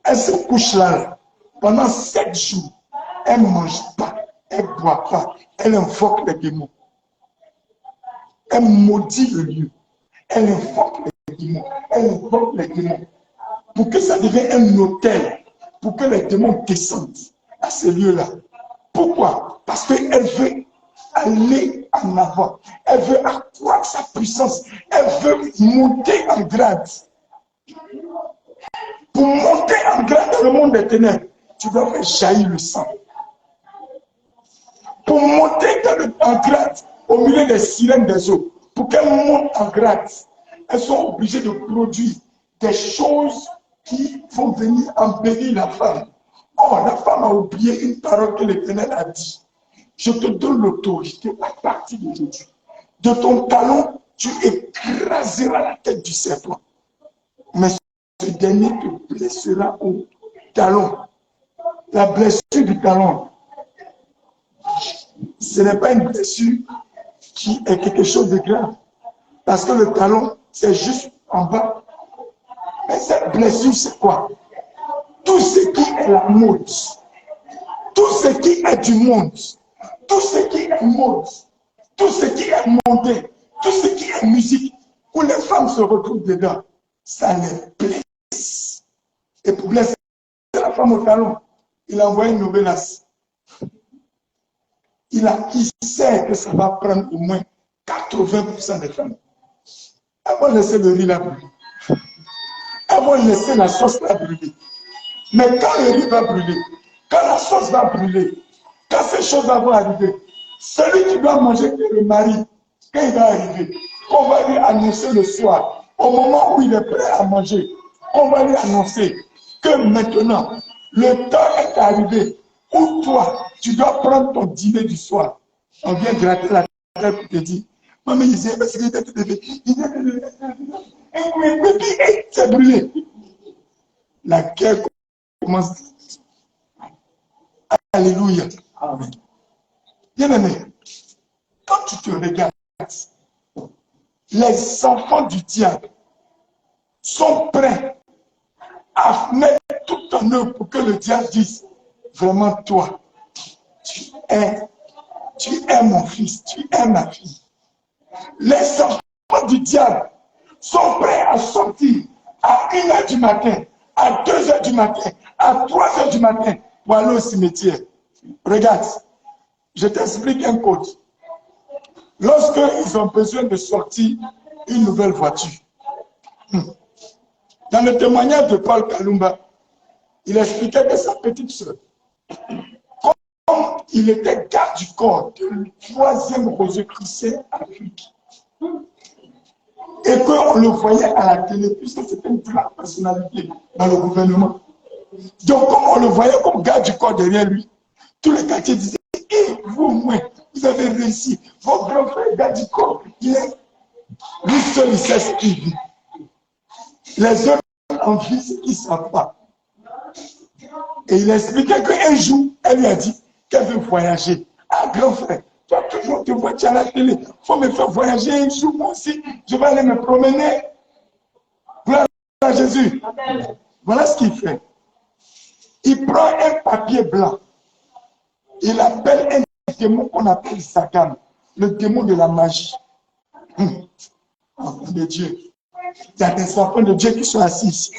Elle se couche là. Pendant 7 jours, elle ne mange pas, elle ne boit pas, elle invoque les démons. Elle maudit le lieu. Elle invoque les démons. Elle invoque les démons. Pour que ça devienne un hôtel, pour que les démons descendent à ce lieu-là. Pourquoi? Parce qu'elle veut aller en avant. Elle veut accroître sa puissance. Elle veut monter en grade. Pour monter en grade dans le monde des ténèbres, tu dois faire jaillir le sang. Pour monter en grade au milieu des sirènes des eaux, pour qu'elles montent en grade, elles sont obligées de produire des choses qui vont venir embellir la femme. Or, la femme a oublié une parole que l'Éternel a dit. Je te donne l'autorité à partir d'aujourd'hui. De ton talon, tu écraseras la tête du serpent. Mais ce dernier te blessera au talon. La blessure du talon, ce n'est pas une blessure qui est quelque chose de grave. Parce que le talon, c'est juste en bas. Mais cette blessure, c'est quoi? Tout ce qui est la mode, tout ce qui est du monde, tout ce qui est mode, tout ce qui est monté, tout ce qui est musique, où les femmes se retrouvent dedans, ça les blesse. Et pour blesser la femme au talon, il a envoyé une menace. Il sait que ça va prendre au moins 80% des femmes. Elles vont laisser le riz là brûler. Elles vont laisser la sauce là brûler. Mais quand le riz va brûler, quand la sauce va brûler, quand ces choses-là vont arriver, Celui qui doit manger, qui est le mari, quand il va arriver, on va lui annoncer le soir, au moment où il est prêt à manger, on va lui annoncer que maintenant, le temps est arrivé où toi, tu dois prendre ton dîner du soir. On vient gratter la tête pour te dire, maman, il sait parce qu'il était tout élevé. C'est brûlé. La guerre commence. Alléluia. Amen. Bien-aimé, quand tu te regardes, les enfants du diable sont prêts à mettre tout en eux pour que le diable dise, vraiment toi, tu es mon fils, tu es ma fille. Les enfants du diable sont prêts à sortir à 1h du matin, à 2h du matin, à 3h du matin pour aller au cimetière. Regarde, je t'explique un code. Lorsqu'ils ont besoin de sortir une nouvelle voiture, dans le témoignage de Paul Kalumba, il expliquait que sa petite soeur, comme il était garde du corps du 3e Rosicrucian Afrique, et qu'on le voyait à la télé, puisque c'était une grande personnalité dans le gouvernement. Donc, comme on le voyait comme garde du corps derrière lui, tous les quartiers disaient, vous, moi, vous avez réussi, votre grand frère garde du corps, il est, lui seul, il sait ce qu'il vit. Les autres en vivent ce qu'ils ne savent pas. Et il expliquait qu'un jour, elle lui a dit qu'elle veut voyager. Ah, grand frère, toi toujours te vois à la télé, il faut me faire voyager un jour, moi aussi, je vais aller me promener. Gloire à Jésus. Amen. Voilà ce qu'il fait. Il prend un papier blanc. Il appelle un démon qu'on appelle Satan, le démon de la magie. Enfant de Dieu. Il y a des enfants de Dieu qui sont assis ici.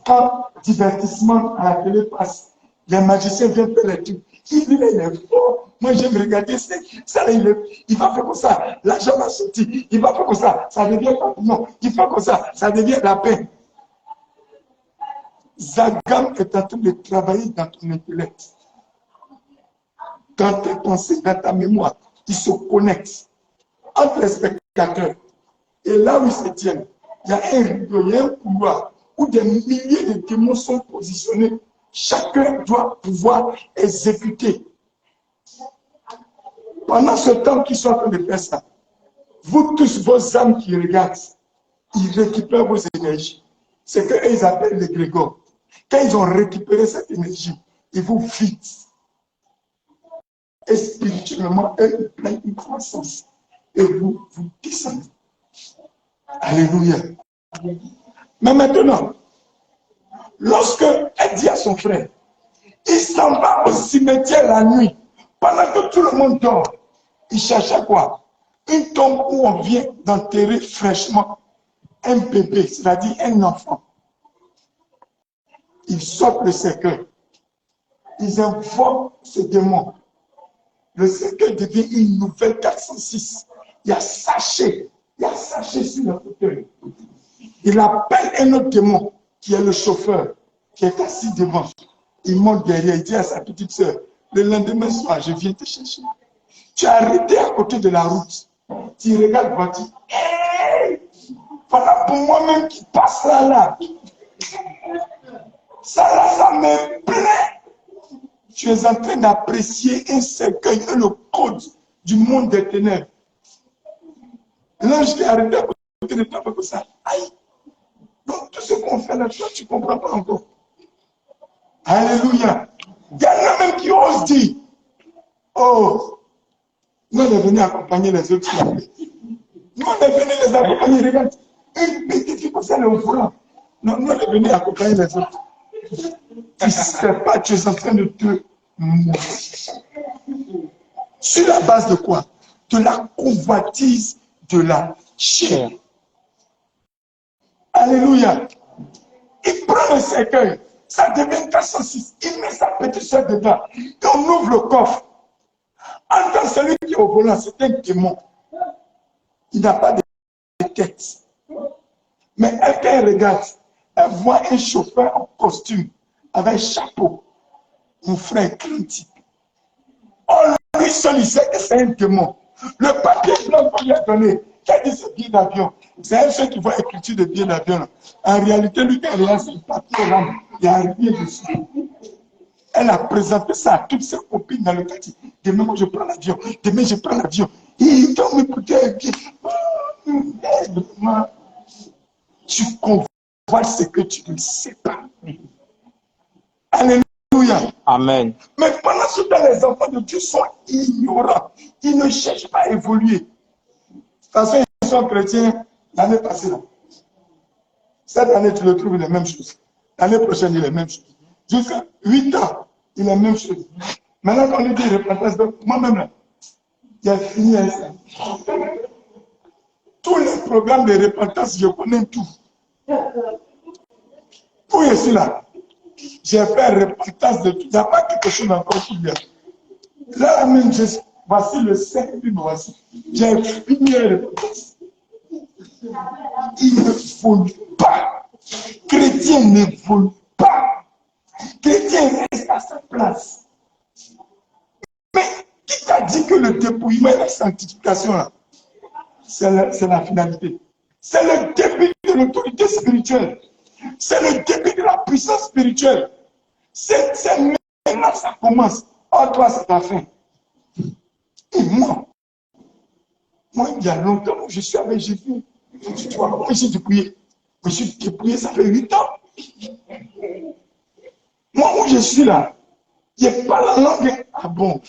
Quand divertissement à la télé passe, les magiciens viennent faire les trucs. Il est fort. Moi, j'aime regarder ça. Il va faire comme ça. L'argent va sortir. Il va faire comme ça. Ça devient non. Il fait comme ça. Ça devient la paix. Zagam est en train de travailler dans ton intellect. Dans tes pensées, dans ta mémoire. Il se connecte entre les spectateurs. Et là où ils se tiennent, il y a un rideau, il y a un couloir où des milliers de démons sont positionnés. Chacun doit pouvoir exécuter. Pendant ce temps qu'ils sont en train de faire ça, vous tous, vos âmes qui regardent, ils récupèrent vos énergies. C'est ce qu'ils appellent les grégores. Quand ils ont récupéré cette énergie, ils vous vident. Et spirituellement, eux, ils prennent une croissance. Et vous descendez. Alléluia. Mais maintenant, lorsque elle dit à son frère, il s'en va au cimetière la nuit, pendant que tout le monde dort, il cherche à quoi? Une tombe où on vient d'enterrer fraîchement un bébé, c'est-à-dire un enfant. Ils sortent le cercueil. Ils invoquent ce démon. Le cercueil devient une nouvelle 406. Il y a sachet sur le fauteuil. Il appelle un autre démon qui est le chauffeur, qui est assis devant. Il monte derrière, il dit à sa petite soeur, le lendemain soir, je viens te chercher. Tu es arrêté à côté de la route. Tu regardes, voiture. Hey! Voilà pour moi-même qui passe là. Ça me plaît. Tu es en train d'apprécier un cercueil et le code du monde des ténèbres. L'ange qui est arrêté à côté de toi comme ça. Aïe. Donc tout ce qu'on fait là, toi, tu ne comprends pas encore. Alléluia. Il y en a même qui osent dire, oh, nous on est venus accompagner les autres. Nous on est venus les accompagner. Regarde, une petite fille comme ça, elle est au courant. Non, nous on est venus accompagner les autres. Tu ne sais pas, tu es en train de te mourir. Sur la base de quoi? De la convoitise de la chair. Alléluia. Il prend le cercueil, ça devient 406. Il met sa petite soeur dedans. Et on ouvre le coffre. En tant que celui qui est au volant, c'est un démon. Il n'a pas de tête. Mais elle, quand elle regarde, elle voit un chauffeur en costume, avec un chapeau. Mon frère, grand type. On lui lui seul, il sait que c'est un démon. Le papier blanc qu'on lui a donné, qui a dit c'est billet d'avion, c'est un seul qui voit l'écriture de billet d'avion. En réalité, lui, quand il regarde ce papier là, il n'y a rien dessus. Elle a présenté ça à toutes ses copines dans le quartier. Demain, moi, je prends l'avion. Demain, je prends l'avion. Ils t'ont m'écouter. Tu convoites ce que tu ne sais pas. Alléluia. Amen. Mais pendant ce temps, les enfants de Dieu sont ignorants. Ils ne cherchent pas à évoluer. De toute façon, ils sont chrétiens l'année passée. Là. Cette année, tu le trouves les mêmes choses. L'année prochaine, il est les mêmes choses. Jusqu'à 8 ans, il est les mêmes choses. Maintenant, quand on dit repentance, moi-même, là, j'ai fini avec ça. Tous les programmes de repentance, je connais tout. Tout ici, là. J'ai fait repentance de tout. Il n'y a pas quelque chose encore qui vient. Là, même, voici le 5, voici. J'ai fini la repentance. Il ne faut pas. Chrétien ne vole pas. Chrétien reste à sa place. Mais qui t'a dit que le dépouillement et la sanctification, là, c'est la finalité? C'est le début de l'autorité spirituelle. C'est le début de la puissance spirituelle. C'est maintenant que ça commence. Oh, toi, c'est ta fin. Et moi, il y a longtemps, je suis avec Jésus. Tu vois, moi, j'ai dépouillé. Je suis dépouillé, ça fait 8 ans. Moi, où je suis là, je parle la langue. Ah bon?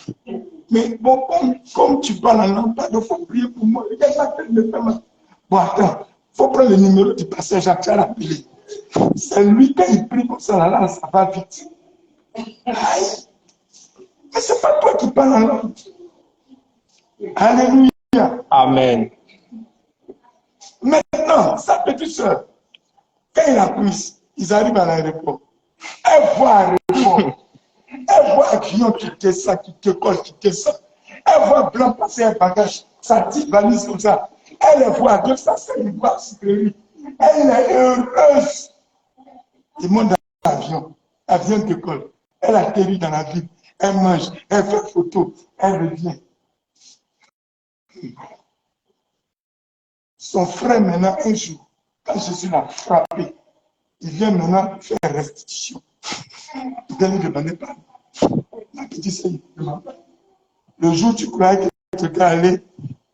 Mais bon, comme tu parles la langue, il faut prier pour moi. Regarde la tête de femme. Bon, attends, il faut prendre le numéro du pasteur Jacques, tu as appelé. C'est lui, quand il prie comme ça, là, ça va vite. Aïe. Mais c'est pas toi qui parles en langue. Alléluia. Amen. Maintenant, sa petite soeur, quand il a pris, ils arrivent à l'aéroport. Elle voit l'aéroport. Elle voit avion qui descend, qui te colle, qui descend. Elle voit blanc passer un bagage, sa petite valise comme ça. Elle le voit avec sa sœur, il voit sur lui. Elle est heureuse. Il monte dans l'avion. L'avion décolle. Elle atterrit dans la ville. Elle mange. Elle fait photo. Elle revient. Son frère, maintenant, un jour, quand Jésus l'a frappé, il vient maintenant faire restitution. Il vient lui demander pardon. La petite sœur, il demande. Le jour où tu croyais que tu étais allé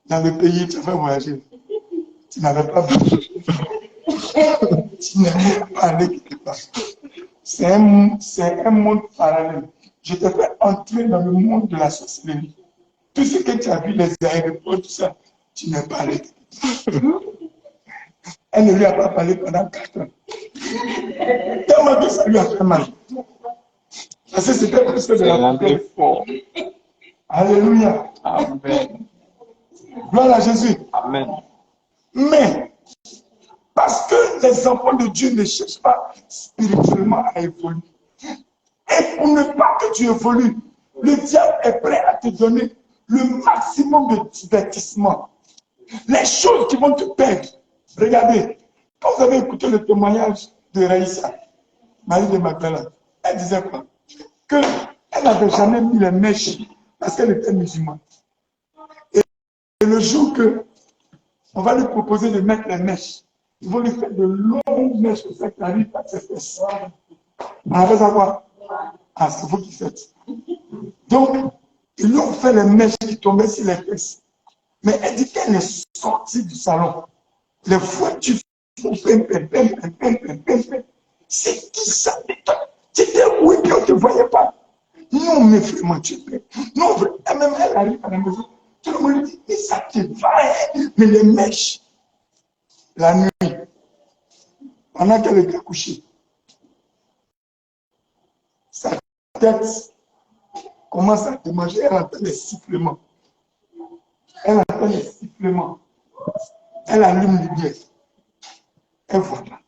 dans le pays, tu as fait voyager. Tu n'avais pas voyagé. Tu n'avais pas allé quelque part. C'est un monde parallèle. Je te fais entrer dans le monde de la sorcellerie. Tout ce que tu as vu, les aéroports, tout ça, tu n'es pas allé. Elle ne lui a pas parlé pendant 4 ans. Tellement que ça lui a fait mal. Parce que c'était plus que de la fort. Alléluia. Amen. Gloire à Jésus. Amen. Mais, parce que les enfants de Dieu ne cherchent pas spirituellement à évoluer. Et pour ne pas que tu évolues, le diable est prêt à te donner le maximum de divertissement. Les choses qui vont te perdre. Regardez, quand vous avez écouté le témoignage de Raïssa, Marie de Magdala, elle disait quoi? Qu'elle n'avait jamais mis les mèches parce qu'elle était musulmane. Et le jour que on va lui proposer de mettre les mèches, ils vont lui faire de longues mèches comme ça qui arrivent à ses fesses. On avait ça quoi? Ah, c'est vous qui faites. Donc, ils lui ont fait les mèches qui tombaient sur les fesses. Mais elle dit qu'elle est sortie du salon. Les voitures font c'est qui ça? Tu étais où et puis on ne te voyait pas. Non, mais vraiment, tu es. Non, même elle arrive à la maison. Tout le monde lui dit, mais ça te va, hein? Mais les mèches, la nuit, pendant qu'elle était couchée, sa tête commence à démanger, elle entend les sifflements. Elle entend les sifflements. Elle allume lumière. Elle voit pas.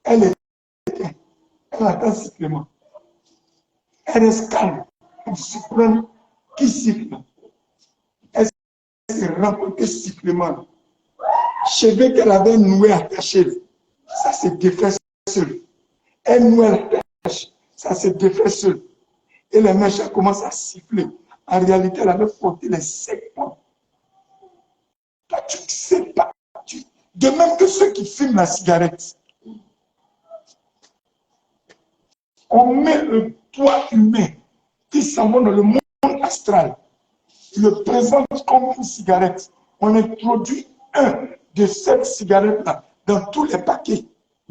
Elle est éteinte. Elle entend sifflement. Elle reste calme. Elle surprend qui siffle. Elle se rend compte que sifflement. Cheveux qu'elle avait noué attaché, ça se défait seul. Elle noue l'attache, ça se défait seul. Et les mèches commencent à siffler, En réalité, elle avait frotté les 7 points. Toi, tu ne sais pas. De même que ceux qui fument la cigarette. On met le toit humain qui s'en va dans le monde astral. Il le présente comme une cigarette. On introduit un de cette cigarette-là dans tous les paquets.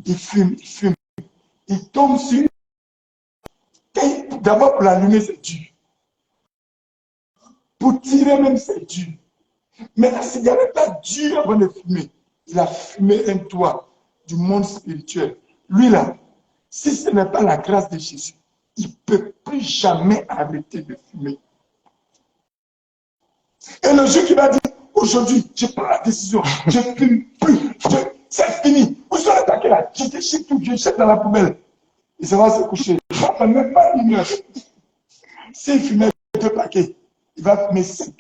Il fume, il fume. Il tombe sur. D'abord, pour l'allumer, c'est dur. Pour tirer même, c'est dur. Mais la cigarette a dure avant de fumer. Il a fumé un toit du monde spirituel. Lui là, si ce n'est pas la grâce de Jésus, il ne peut plus jamais arrêter de fumer. Et le jour qui va dire, aujourd'hui, je prends la décision, je ne fume plus, c'est fini. Où sont les paquets là? Je déchire tout, je jette dans la poubelle. Il se va se coucher. Il ne même pas une heure. S'il fumait 2 paquets, il va fumer 5.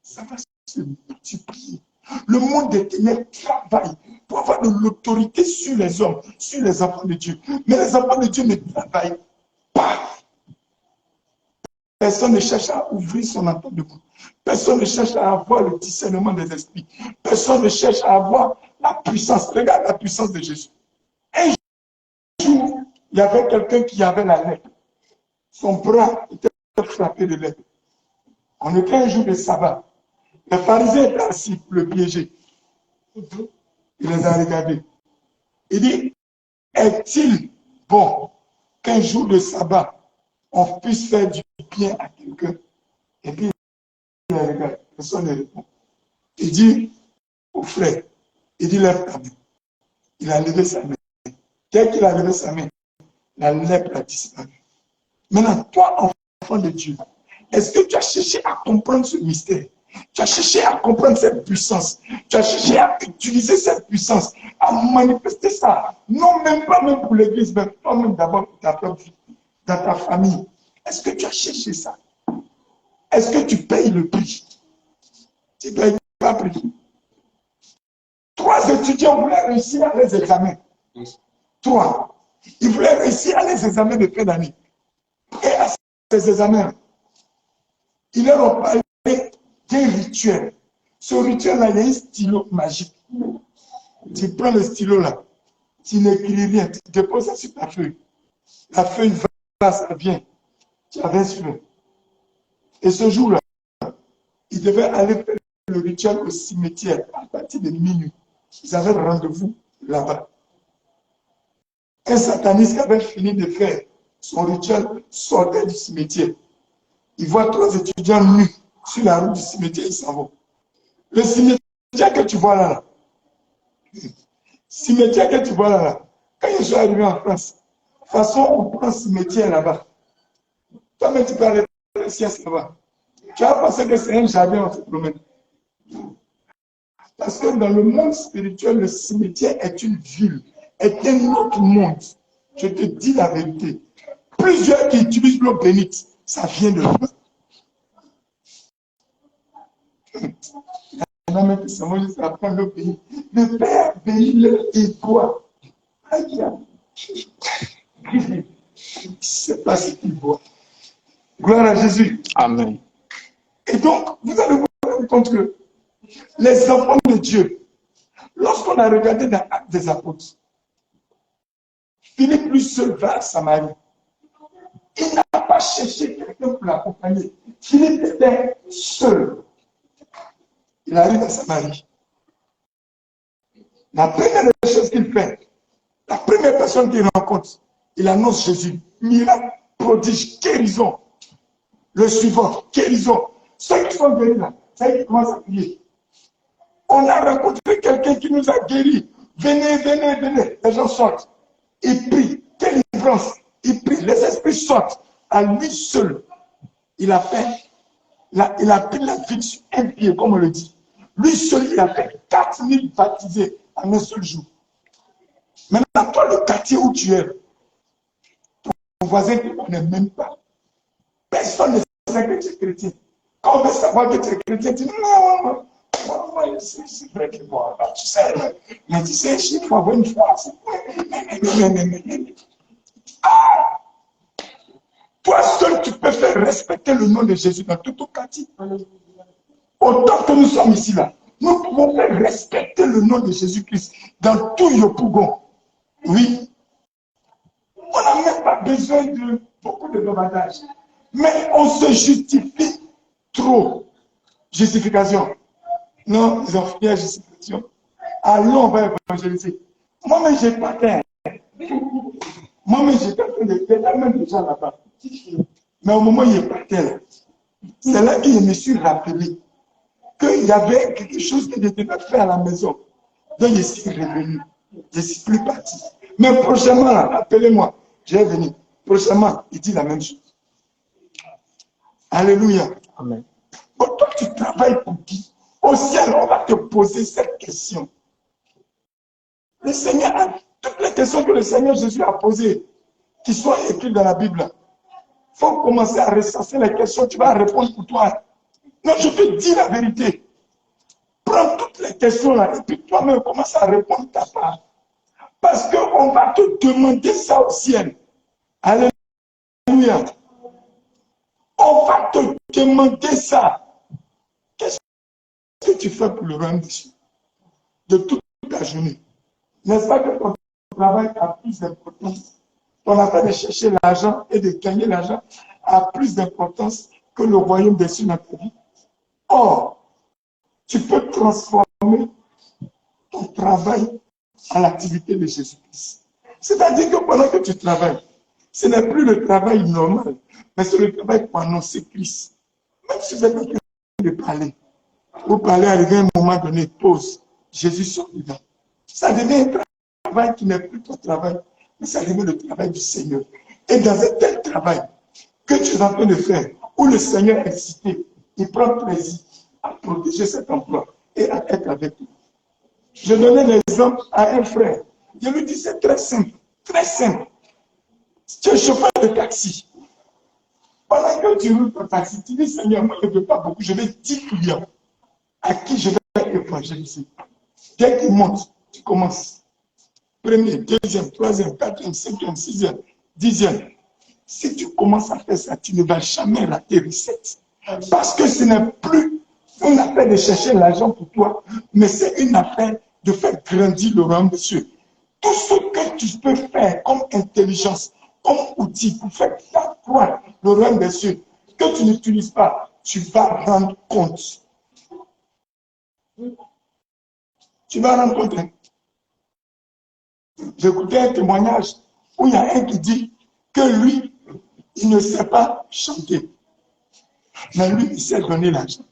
Ça va se multiplier. Le monde des ténèbres travaille pour avoir de l'autorité sur les hommes, sur les enfants de Dieu. Mais les enfants de Dieu ne travaillent pas. Personne ne cherche à ouvrir son entendement. Personne ne cherche à avoir le discernement des esprits. Personne ne cherche à avoir la puissance. Regarde la puissance de Jésus. Un jour, il y avait quelqu'un qui avait la lèpre. Son bras était frappé de lèpre. On était un jour de sabbat. Les pharisiens étaient assis pour le piéger. Il les a regardés. Il dit, est-il bon qu'un jour de sabbat, on puisse faire du bien à quelqu'un? Et puis, il les regarde. Personne ne répond. Il dit au frère, il dit, lève ta main. Il a levé sa main. Dès qu'il a levé sa main, la lèpre a disparu. Maintenant, toi, enfant de Dieu, est-ce que tu as cherché à comprendre ce mystère? Tu as cherché à comprendre cette puissance. Tu as cherché à utiliser cette puissance, à manifester ça. Non, même pas même pour l'église, mais toi-même d'abord pour ta propre vie, dans ta famille. Est-ce que tu as cherché ça? Est-ce que tu payes le prix? Tu ne payes pas le prix. 3 étudiants voulaient réussir à les examens. 3. Ils voulaient réussir à les examens de fin d'année. Et à ces examens, ils leur ont parlé d'un rituel. Ce rituel-là, il y a un stylo magique. Tu prends le stylo là, tu n'écris rien, tu déposes ça sur ta feuille. La feuille va, ça vient. Tu avais sur. Et ce jour-là, ils devaient aller faire le rituel au cimetière à partir de minuit. Ils avaient rendez-vous là-bas. Un sataniste qui avait fini de faire son rituel sortait du cimetière. Il voit 3 étudiants nus sur la route du cimetière, ils s'en vont. Le cimetière que tu vois là, cimetière que tu vois là, quand je suis arrivé en France, de toute façon, on prend un cimetière là-bas. Toi-même, tu peux aller faire le sieste là-bas. Tu vas penser que c'est un jardin, on se promène. Parce que dans le monde spirituel, le cimetière est une ville, est un autre monde. Je te dis la vérité. Plusieurs qui utilisent l'eau bénite, ça vient de là. Non, mais c'est moi, je apprends l'eau bénite. Le Père bénit leur égout. Aïe, je ne sais pas ce qu'il voit. Gloire à Jésus. Amen. Et donc, vous allez vous rendre compte que les enfants de Dieu, lorsqu'on a regardé dans l'Acte des Apôtres, Philippe lui seul va à Samarie. Il n'a pas cherché quelqu'un pour l'accompagner. Philippe était seul. Il arrive à Samarie. La première des choses qu'il fait, la première personne qu'il rencontre, il annonce Jésus. Miracle, prodige, guérison. Le suivant, guérison. Ceux qui sont guéris là, ça y commence à prier. On a rencontré quelqu'un qui nous a guéris. Venez, venez, venez. Les gens sortent. Ils prient. Délivrance. Ils prient. Les esprits sortent. À lui seul, il a fait, il a pris la vie sur un pied, comme on le dit. Lui seul, il a fait 4000 baptisés en un seul jour. Maintenant, toi, le quartier où tu es, ton voisin ne te connaît même pas. Personne ne sait que tu es chrétien. Quand on veut savoir que tu es chrétien, tu dis non, moi, c'est vrai que moi, tu sais, mais tu sais, il faut avoir une foi. Ah! Toi seul, tu peux faire respecter le nom de Jésus dans tout ton quartier. Autant que nous sommes ici là, nous pouvons faire respecter le nom de Jésus-Christ dans tout Yopougon. Oui. On n'a même pas besoin de beaucoup de bavardage. Mais on se justifie trop. Justification. Non, ils ont fait la justification. Allons, on va évangéliser. Moi-même, j'ai pas terre. Moi-même, j'étais en train de faire même déjà là-bas. Mais au moment où il partait là, c'est là que je me suis rappelé qu'il y avait quelque chose que je devais faire à la maison. Donc je suis revenu. Je ne suis plus parti. Mais prochainement, appelez-moi. Je vais venir. Prochainement, il dit la même chose. Alléluia. Amen. Bon, toi, tu travailles pour qui? Au ciel, on va te poser cette question. Le Seigneur a toutes les questions que le Seigneur Jésus a posées, qui sont écrites dans la Bible. Il faut commencer à recenser les questions, tu vas répondre pour toi. Non, je te dis la vérité. Prends toutes les questions là et puis toi-même commence à répondre ta part. Parce qu'on va te demander ça au ciel. Alléluia. On va te demander ça. Qu'est-ce que tu fais pour le royaume des cieux de toute ta journée? N'est-ce pas que ton travail a plus d'importance? Ton affaire de chercher l'argent et de gagner l'argent a plus d'importance que le royaume des cieux dans ta vie. Or, tu peux transformer ton travail à l'activité de Jésus-Christ. C'est-à-dire que pendant que tu travailles, ce n'est plus le travail normal, mais c'est le travail pour annoncer Christ. Même si vous êtes en train de parler, vous parlez, arriver à un moment donné, pause, Jésus sort dedans. Ça devient un travail qui n'est plus ton travail, mais ça devient le travail du Seigneur. Et dans un tel travail que tu es en train de faire, où le Seigneur est excité, il prend plaisir à protéger cet emploi et à être avec toi. Je donnais l'exemple à un frère. Je lui dis, c'est très simple, très simple. Tu es chauffeur de taxi. Pendant que tu roules ton taxi, tu dis, Seigneur, moi je ne veux pas beaucoup, je veux 10 clients à qui je vais évangéliser. Dès qu'ils montent, tu commences. Premier, deuxième, troisième, quatrième, cinquième, sixième, dixième. Si tu commences à faire ça, tu ne vas jamais rater recette. Parce que ce n'est plus une affaire de chercher l'argent pour toi, mais c'est une affaire de faire grandir le royaume de Dieu. Tout ce que tu peux faire comme intelligence, comme outil pour faire croître le royaume des cieux, que tu n'utilises pas, tu vas rendre compte. Tu vas rendre compte. J'écoutais un témoignage où il y a un qui dit que lui, il ne sait pas chanter. Mais lui, il sait donner l'argent.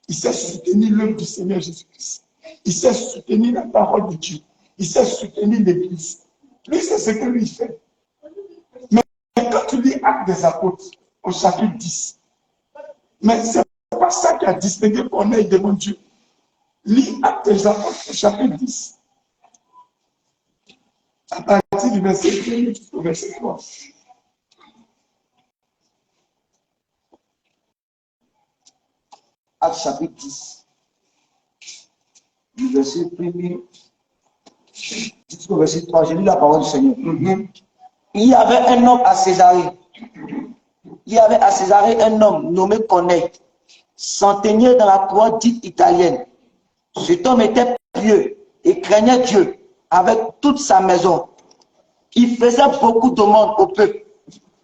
Il sait soutenir l'œuvre du Seigneur Jésus-Christ. Il sait soutenir la parole de Dieu. Il sait soutenir l'Église. Lui, c'est ce que lui fait. Mais quand tu lis Actes des Apôtres, au chapitre 10, mais c'est pas ça qui a distingué Corneille devant Dieu. Lis Actes des Apôtres, au chapitre 10. À partir du verset 1 jusqu'au verset 3. Actes chapitre 10, du verset 1 jusqu'au verset 3. J'ai lu la parole du Seigneur. Il y avait un homme à Césarée. Il y avait à Césarée un homme nommé Corneille, centenier dans la cour dite italienne. Cet homme était pieux et craignait Dieu avec toute sa maison. Il faisait beaucoup de monde au peuple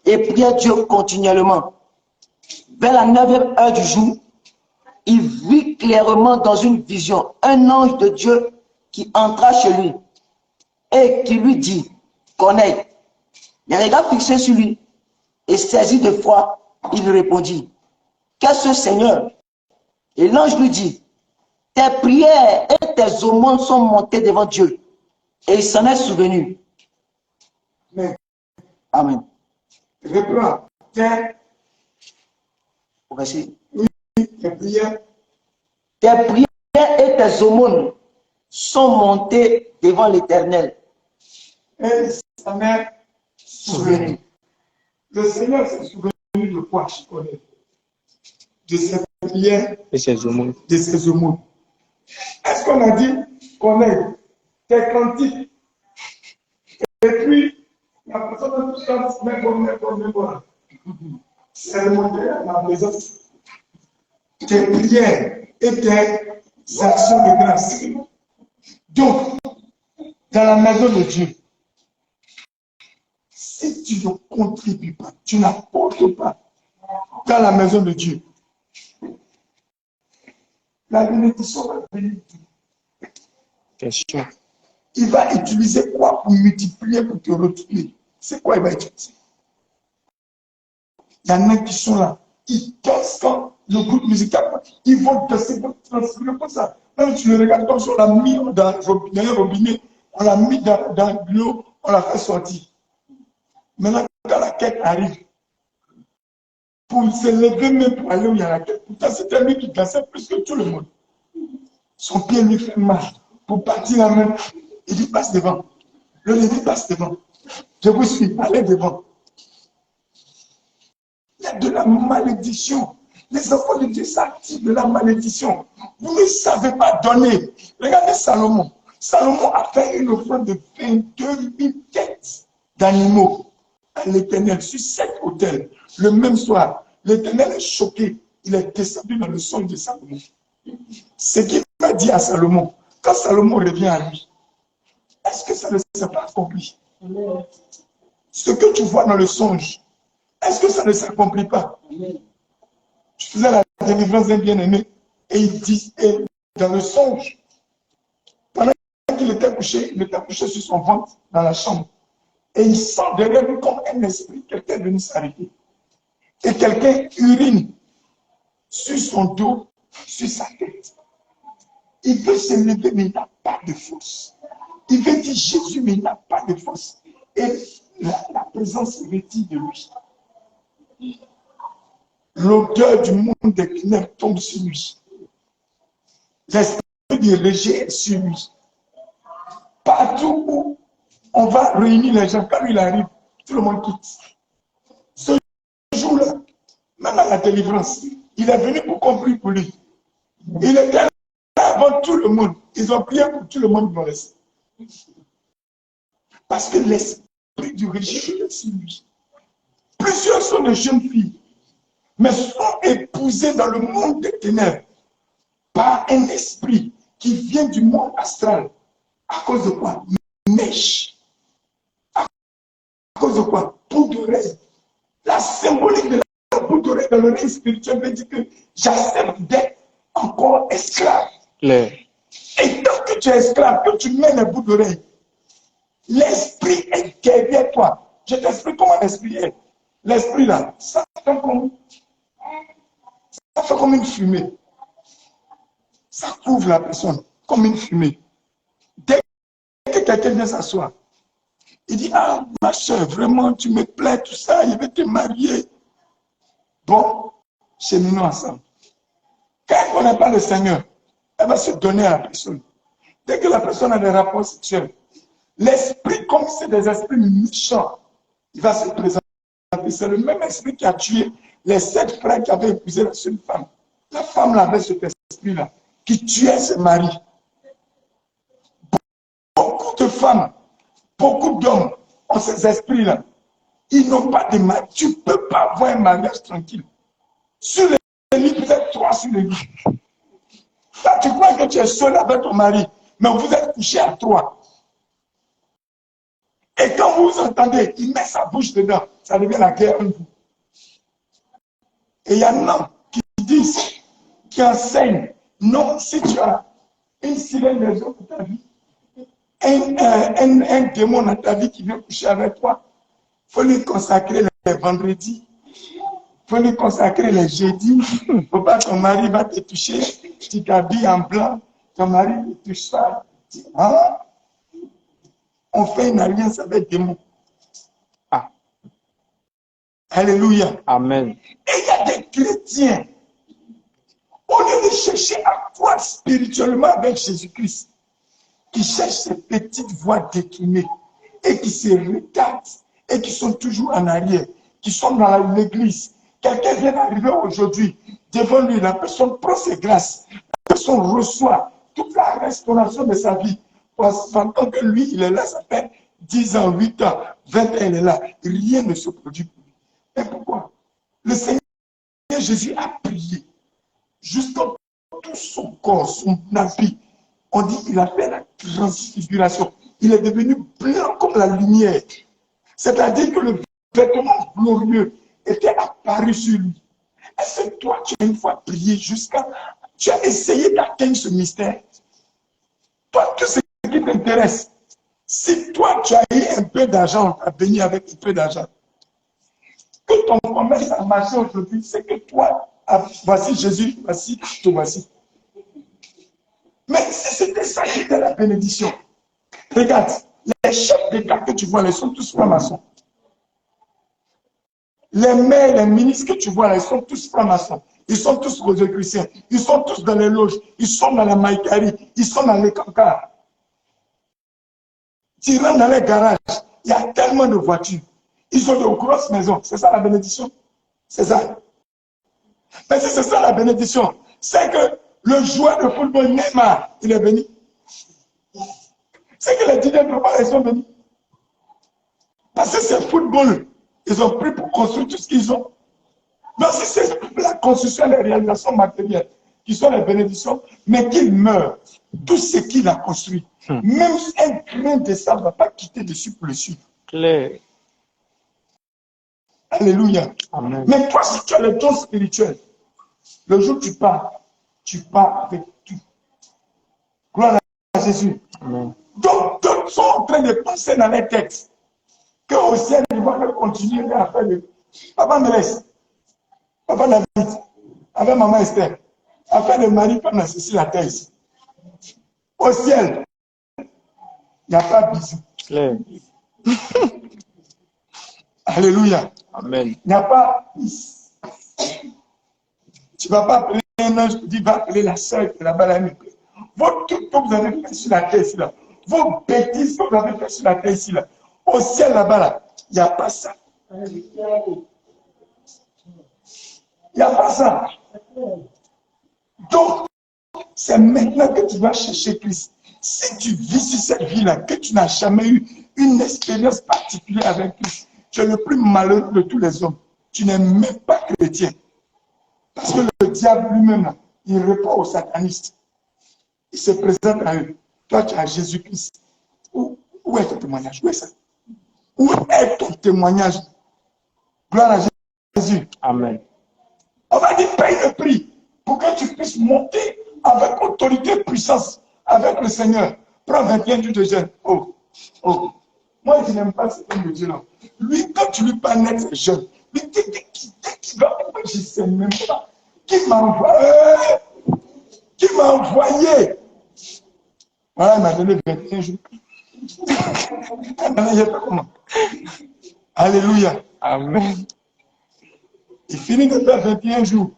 et priait Dieu continuellement. Vers la 9e heure du jour, il vit clairement dans une vision un ange de Dieu qui entra chez lui et qui lui dit, Corneille. Les regards fixés sur lui et saisi de foi, il répondit, qu'est-ce Seigneur? Et l'ange lui dit, tes prières et tes aumônes sont montées devant Dieu et il s'en est souvenu. Mais, Amen. reprends. Voici. Tes prières. Tes prières et tes aumônes sont montées devant l'Éternel. Et sa mère souvenu. Le Seigneur s'est souvenu de quoi, je connais? De ses prières Et ses aumônes. de ses aumônes. Est-ce qu'on a dit qu'on est tes cantiques? Et puis, la personne chante, mais bon. C'est remonter à la présence. Tes prières et tes actions de grâce. Donc, dans la maison de Dieu, si tu ne contribues pas, tu n'apportes pas dans la maison de Dieu, la bénédiction va venir. Question. Il va utiliser quoi pour multiplier, pour te retourner? C'est quoi il va utiliser? Il y en a qui sont là. Ils dansent quand le groupe musical, ils vont danser, ils vont transpirer comme ça. Même tu le regardes comme si on l'a mis dans un robinet, on l'a mis dans l'eau, on l'a fait sortir. Maintenant, quand la quête arrive, pour se lever même pour aller où il y a la quête, pourtant c'était lui qui dansait plus que tout le monde. Son pied lui fait mal. Pour partir la main, il dit passe devant. Le Lévi passe devant. Je vous suis, allez devant. Il y a de la malédiction. Les enfants de Dieu s'activent de la malédiction. Vous ne savez pas donner. Regardez Salomon. Salomon a fait une offrande de 22 000 têtes d'animaux à l'Éternel sur 7 autels. Le même soir, l'Éternel est choqué. Il est descendu dans le songe de Salomon. Ce qu'il m'a dit à Salomon, quand Salomon revient à lui, est-ce que ça ne s'est pas accompli? Ce que tu vois dans le songe, est-ce que ça ne s'accomplit pas? Je faisais la délivrance d'un bien-aimé et il dit, et dans le songe, pendant qu'il était couché sur son ventre dans la chambre. Et il sent derrière lui comme un esprit, quelqu'un est venu s'arrêter. Et quelqu'un urine sur son dos, sur sa tête. Il veut se lever, mais il n'a pas de force. Il veut dire Jésus, mais il n'a pas de force. Et la présence retire de lui. L'odeur du monde des ténèbres tombe sur lui. L'esprit du rejet est sur lui. Partout où on va réunir les gens, quand il arrive, tout le monde quitte. Ce jour-là, même à la délivrance, il est venu pour compris pour lui. Il était là avant tout le monde. Ils ont prié pour tout le monde pour rester. Parce que l'esprit du rejet est sur lui. Plusieurs sont des jeunes filles, mais sont épousées dans le monde des ténèbres par un esprit qui vient du monde astral. À cause de quoi? Mèche. À cause de quoi? Poudre d'oreille. La symbolique de la poudre d'oreille dans le règne spirituel veut dire que j'accepte d'être encore esclave. Claire. Et tant que tu es esclave, que tu mets les bouts d'oreille, l'esprit est derrière toi. Je t'explique comment l'esprit est. L'esprit là, ça fait comme une fumée. Ça couvre la personne comme une fumée. Dès que quelqu'un vient s'asseoir, il dit, ah, ma soeur, vraiment, tu me plais, tout ça, je vais te marier. Bon, cheminons ensemble. Quand elle ne connaît pas le Seigneur, elle va se donner à la personne. Dès que la personne a des rapports sexuels, l'esprit, comme c'est des esprits méchants, il va se présenter. C'est le même esprit qui a tué les 7 frères qui avaient épousé la seule femme. La femme là avait cet esprit-là, qui tuait ses maris. Beaucoup de femmes, beaucoup d'hommes ont ces esprits-là. Ils n'ont pas de mari. Tu ne peux pas avoir un mariage tranquille. Sur les lits, vous êtes 3 sur les lits. Là, tu crois que tu es seul avec ton mari, mais vous êtes couché à 3. Et quand vous vous entendez, il met sa bouche dedans, ça devient la guerre entre vous. Et il y en a qui disent, qui enseignent, non, si tu as une sirène des eaux dans ta vie, un démon dans ta vie qui vient coucher avec toi, il faut lui consacrer les vendredis, il faut lui consacrer les jeudis. Il ne faut pas que ton mari va te toucher, tu t'habilles en blanc, ton mari te touche ça. Hein? On fait une alliance avec des démons. Ah. Alléluia. Amen. Et il y a des chrétiens, au lieu de chercher à croire spirituellement avec Jésus-Christ, qui cherchent ces petites voies détournées et qui se retardent et qui sont toujours en arrière, qui sont dans l'église. Quelqu'un vient d'arriver aujourd'hui, devant lui, la personne prend ses grâces, la personne reçoit toute la restauration de sa vie. Pendant que lui, il est là, ça fait 10 ans, 8 ans, 20 ans, il est là. Rien ne se produit pour lui. Et pourquoi? Le Seigneur Jésus a prié jusqu'à tout son corps, son habit. On dit qu'il a fait la transfiguration. Il est devenu blanc comme la lumière. C'est-à-dire que le vêtement glorieux était apparu sur lui. Est-ce que toi, tu as une fois prié jusqu'à... Tu as essayé d'atteindre ce mystère? Toi, tout ce qui t'intéresse, si toi, tu as eu un peu d'argent, on t'a béni avec un peu d'argent, que ton commerce a marché aujourd'hui, c'est que toi, voici Jésus, voici, te voici. Mais si c'était ça qui était la bénédiction, regarde, les chefs d'État que tu vois, ils sont tous francs-maçons. Les maires, les ministres que tu vois là, ils sont tous francs-maçons. Ils sont tous rosicruciens. Ils sont tous dans les loges. Ils sont dans la maïkari. Ils sont dans les cancars. Tu rentres dans les garages. Il y a tellement de voitures. Ils ont de grosses maisons. C'est ça la bénédiction? C'est ça. Mais si c'est ça la bénédiction, c'est que le joueur de football Neymar, il est béni. C'est que les dîners de ils sont bénis. Parce que c'est football. Ils ont pris pour construire tout ce qu'ils ont. Donc si c'est la construction et les réalisations matérielles qui sont les bénédictions, mais qu'il meurt, tout ce qu'il a construit, même un grain de sable ne va pas quitter dessus pour le suivre. Claire. Alléluia. Amen. Mais toi, si tu as le don spirituel, le jour où tu pars avec tout. Gloire à Jésus. Amen. Donc, d'autres sont en train de penser dans les textes qu'au ciel, ils vont continuer à faire le... Papa me laisse. Papa David, avec maman Esther, a fait le mari comme la Cécile la terre ici. Au ciel, il n'y a pas de bisous. Claire. Alléluia. Amen. Il n'y a pas bis. Tu ne vas pas appeler un ange qui dit va appeler la soeur qui est là-bas, la vos trucs que vous avez fait sur la terre ici, là. Vos bêtises que vous avez fait sur la terre ici, là. Au ciel là-bas, là, il n'y a pas ça. Il n'y a pas ça. Donc, c'est maintenant que tu vas chercher Christ. Si tu vis sur cette vie-là, que tu n'as jamais eu une expérience particulière avec Christ, tu es le plus malheureux de tous les hommes. Tu n'es même pas chrétien. Parce que le diable lui-même, là, il répond aux satanistes. Il se présente à eux. Toi, tu as Jésus-Christ. Où est ton témoignage? Où est ça? Où est ton témoignage? Gloire à Jésus. Amen. On va dire paye le prix pour que tu puisses monter avec autorité et puissance avec le Seigneur. Prends 21 jours de jeûne. Oh. Moi, je n'aime pas ce homme de Dieu là. Lui, quand tu lui parles net, c'est jeune. Mais dès qu'il va, je ne sais même pas. Qui m'a envoyé? Voilà, il m'a donné 21 jours. Maintenant, je ne sais pas comment. Alléluia. Amen. Il finit de faire 21 jours.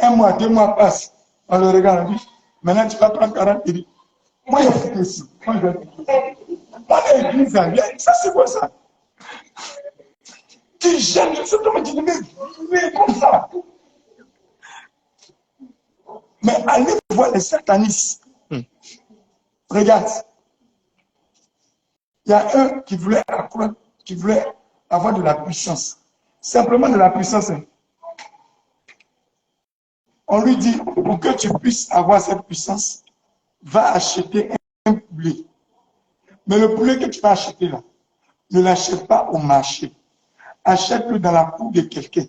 1 mois, 2 mois passent. On le regarde, on dit, maintenant tu vas prendre 40 il dit, moi, il y a quelque chose. Moi, l'église, ça c'est quoi ça? Tu gênes, je sais pas, tu dis, mais comme ça. Mais allez voir les satanistes. Regarde. Il y a un qui voulait accroître, qui voulait avoir de la puissance. Simplement de la puissance. On lui dit, pour que tu puisses avoir cette puissance, va acheter un poulet. Mais le poulet que tu vas acheter là, ne l'achète pas au marché. Achète-le dans la cour de quelqu'un.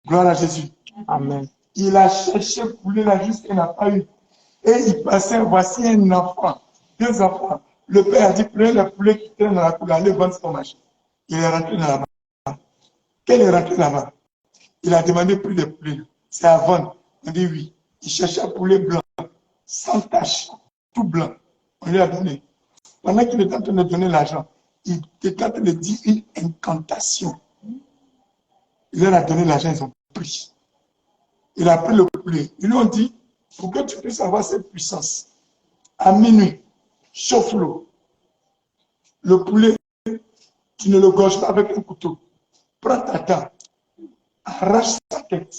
Gloire à Jésus. Amen. Il a cherché le poulet là jusqu'à il n'a pas eu. Et il passait, voici un enfant, 2 enfants. Le père a dit, prenez le poulet qui traîne dans la cour, allez vendre son marché. Il est rentré dans là-bas. Quand il est rentré là-bas, il a demandé plus de poulet. C'est à vendre. On dit oui. Il cherchait un poulet blanc, sans tache, tout blanc. On lui a donné. Pendant qu'il était en train de donner l'argent, il était en train de dire une incantation. Il leur a donné l'argent, ils ont pris. Il a pris le poulet. Ils lui ont dit, pour que tu puisses avoir cette puissance, à minuit, chauffe l'eau. Le poulet, tu ne le gorges pas avec un couteau. Prends ta dent, arrache sa tête,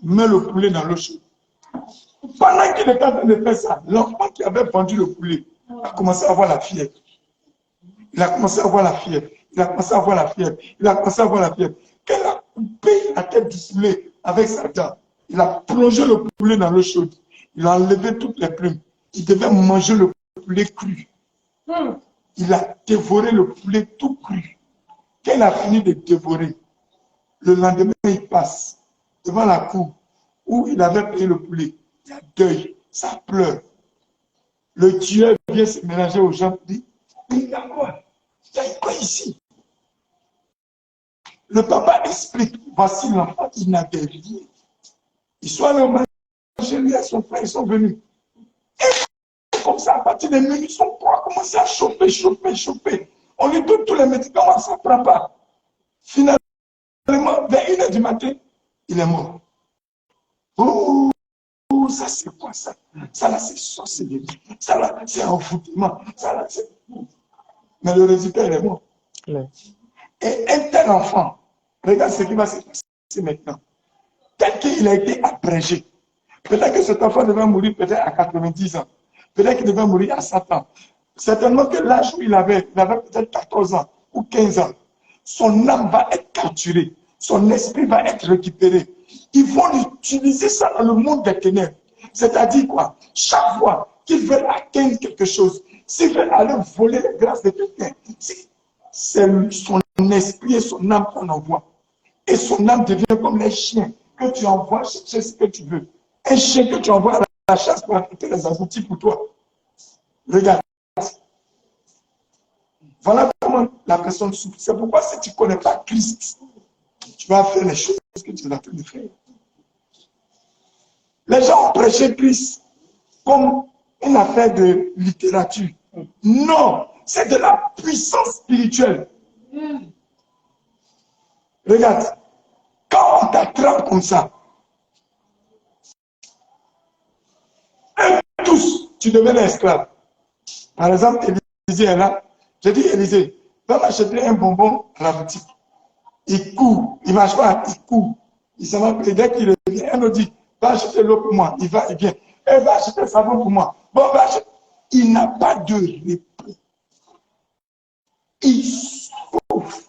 mets le poulet dans l'eau chaude. Pendant qu'il était en train de faire ça, l'enfant qui avait vendu le poulet a commencé à avoir la fièvre. Il a commencé à avoir la fièvre. Il a commencé à avoir la fièvre. Il a commencé à avoir la fièvre. coupé la tête du poulet avec sa dent. Il a plongé le poulet dans l'eau chaude. Il a enlevé toutes les plumes. Il devait manger le poulet cru. Il a dévoré le poulet tout cru. Quand il a fini de dévorer, le lendemain, il passe devant la cour où il avait payé le poulet. Il y a deuil, ça pleure. Le tueur vient se mélanger aux gens et dit, il y a quoi? Il y a quoi ici? Le papa explique, voici l'enfant, il n'avait rien. Ils sont allés au marché, lui et son frère, ils sont venus. Et comme ça, à partir des minutes, son corps a commencé à chauffer. On lui donne tous les médicaments, ça ne prend pas. Finalement, vers 1h du matin, il est mort. Oh, ça c'est quoi ça? Ça là, c'est sorcellerie. Ça là, c'est envoûtement. Ça là, c'est... Mais le résultat, il est mort. Ouais. Et un tel enfant, regarde ce qui va se passer maintenant. Tel qu'il a été abrégé. Peut-être que cet enfant devait mourir peut-être à 90 ans. Peut-être qu'il devait mourir à 100 ans. Certainement que l'âge où il avait peut-être 14 ans ou 15 ans. Son âme va être capturée. Son esprit va être récupéré. Ils vont utiliser ça dans le monde des ténèbres. C'est-à-dire quoi? Chaque fois qu'ils veulent atteindre quelque chose, s'ils veulent aller voler les grâces de quelqu'un, c'est son esprit et son âme qu'on envoie. Et son âme devient comme les chiens que tu envoies chercher ce que tu veux. Un chien que tu envoies à la chasse pour attraper les aboutis pour toi. Regarde. Voilà comment la personne souffre. C'est pourquoi si tu ne connais pas Christ, tu vas faire les choses que tu es en train de faire. Les gens ont prêché Christ comme une affaire de littérature. Non, c'est de la puissance spirituelle. Regarde, quand on t'attrape comme ça, et tous, tu deviens esclave. Par exemple, Élisée est là. J'ai dit, Élisée, va m'acheter un bonbon à la boutique. Il court, il ne marche pas, il court. Il s'en va, et dès qu'il revient, un autre dit, va acheter l'eau pour moi. Il va, il vient. Et va acheter le savon pour moi. Bon, va acheter. Il n'a pas de repos. Il souffre.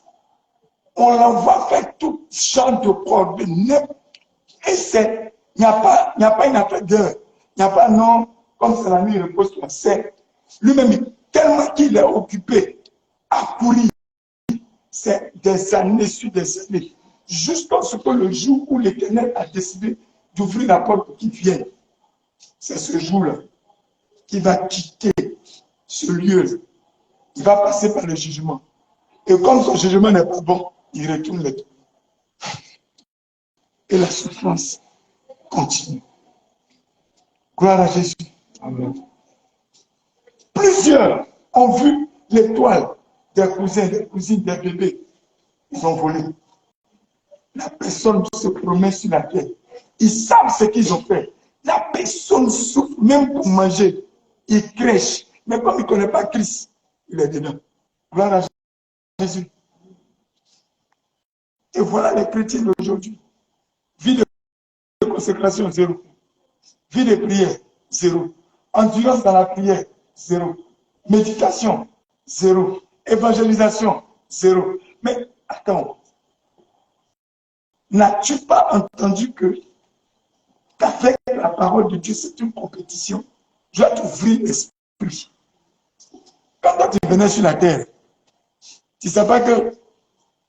On l'envoie faire tout genre de problèmes. Et c'est, il n'y a pas une affaire d'heure. Il n'y a pas non, comme c'est la nuit, il repose toi. C'est lui-même, tellement qu'il est occupé à courir. C'est des années sur des années. Jusqu'à ce que le jour où l'Éternel a décidé d'ouvrir la porte pour qu'il vienne. C'est ce jour-là qu'il va quitter ce lieu. Il va passer par le jugement. Et comme son jugement n'est pas bon, il retourne les deux. Et la souffrance continue. Gloire à Jésus. Amen. Plusieurs ont vu l'étoile des cousins, des cousines, des bébés. Ils ont volé. La personne se promet sur la terre. Ils savent ce qu'ils ont fait. La personne souffre même pour manger. Il crèche. Mais comme il ne connaît pas Christ, il est dedans. Gloire à Jésus. Et voilà les chrétiens d'aujourd'hui. Vie de consécration, zéro. Vie de prière, zéro. Endurance dans la prière, zéro. Méditation, zéro. Évangélisation, zéro. Mais attends. N'as-tu pas entendu que qu'avec la parole de Dieu, c'est une compétition? Je dois t'ouvrir l'esprit. Quand toi, tu venais sur la terre, tu ne savais pas que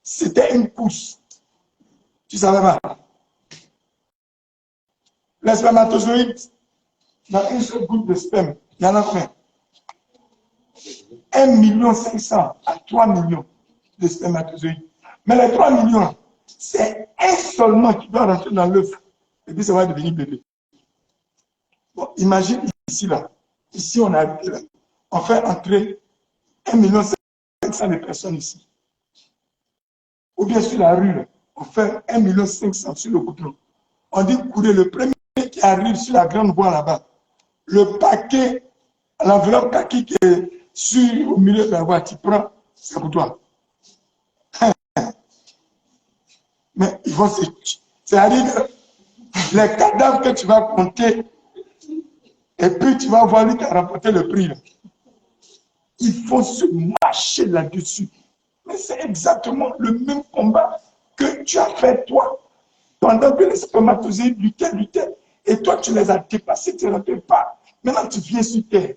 c'était une course. Tu ne savais pas. Les spermatozoïdes, dans une seule goutte de sperme, il y en a combien? 1,5 million à 3 millions de spermatozoïdes. Mais les 3 millions, c'est un seulement qui doit rentrer dans l'œuf. Et puis ça va devenir bébé. Bon, imagine ici, là. Ici, on a habité là. On fait entrer 1,5 million de personnes ici. Ou bien sur la rue, là, on fait 1,5 million sur le goudron. On dit courir, le premier qui arrive sur la grande voie là-bas. Le paquet, l'enveloppe kaki qui est sur, au milieu de la voie, tu prends, c'est pour toi. Mais ils vont se... C'est-à-dire que les cadavres que tu vas compter, et puis tu vas voir lui qui a remporté le prix. Là. Il faut se marcher là-dessus. Mais c'est exactement le même combat que tu as fait toi, pendant que les spermatozoïdes luttaient, et toi tu les as dépassés, tu ne les fais pas. Maintenant tu viens sur terre.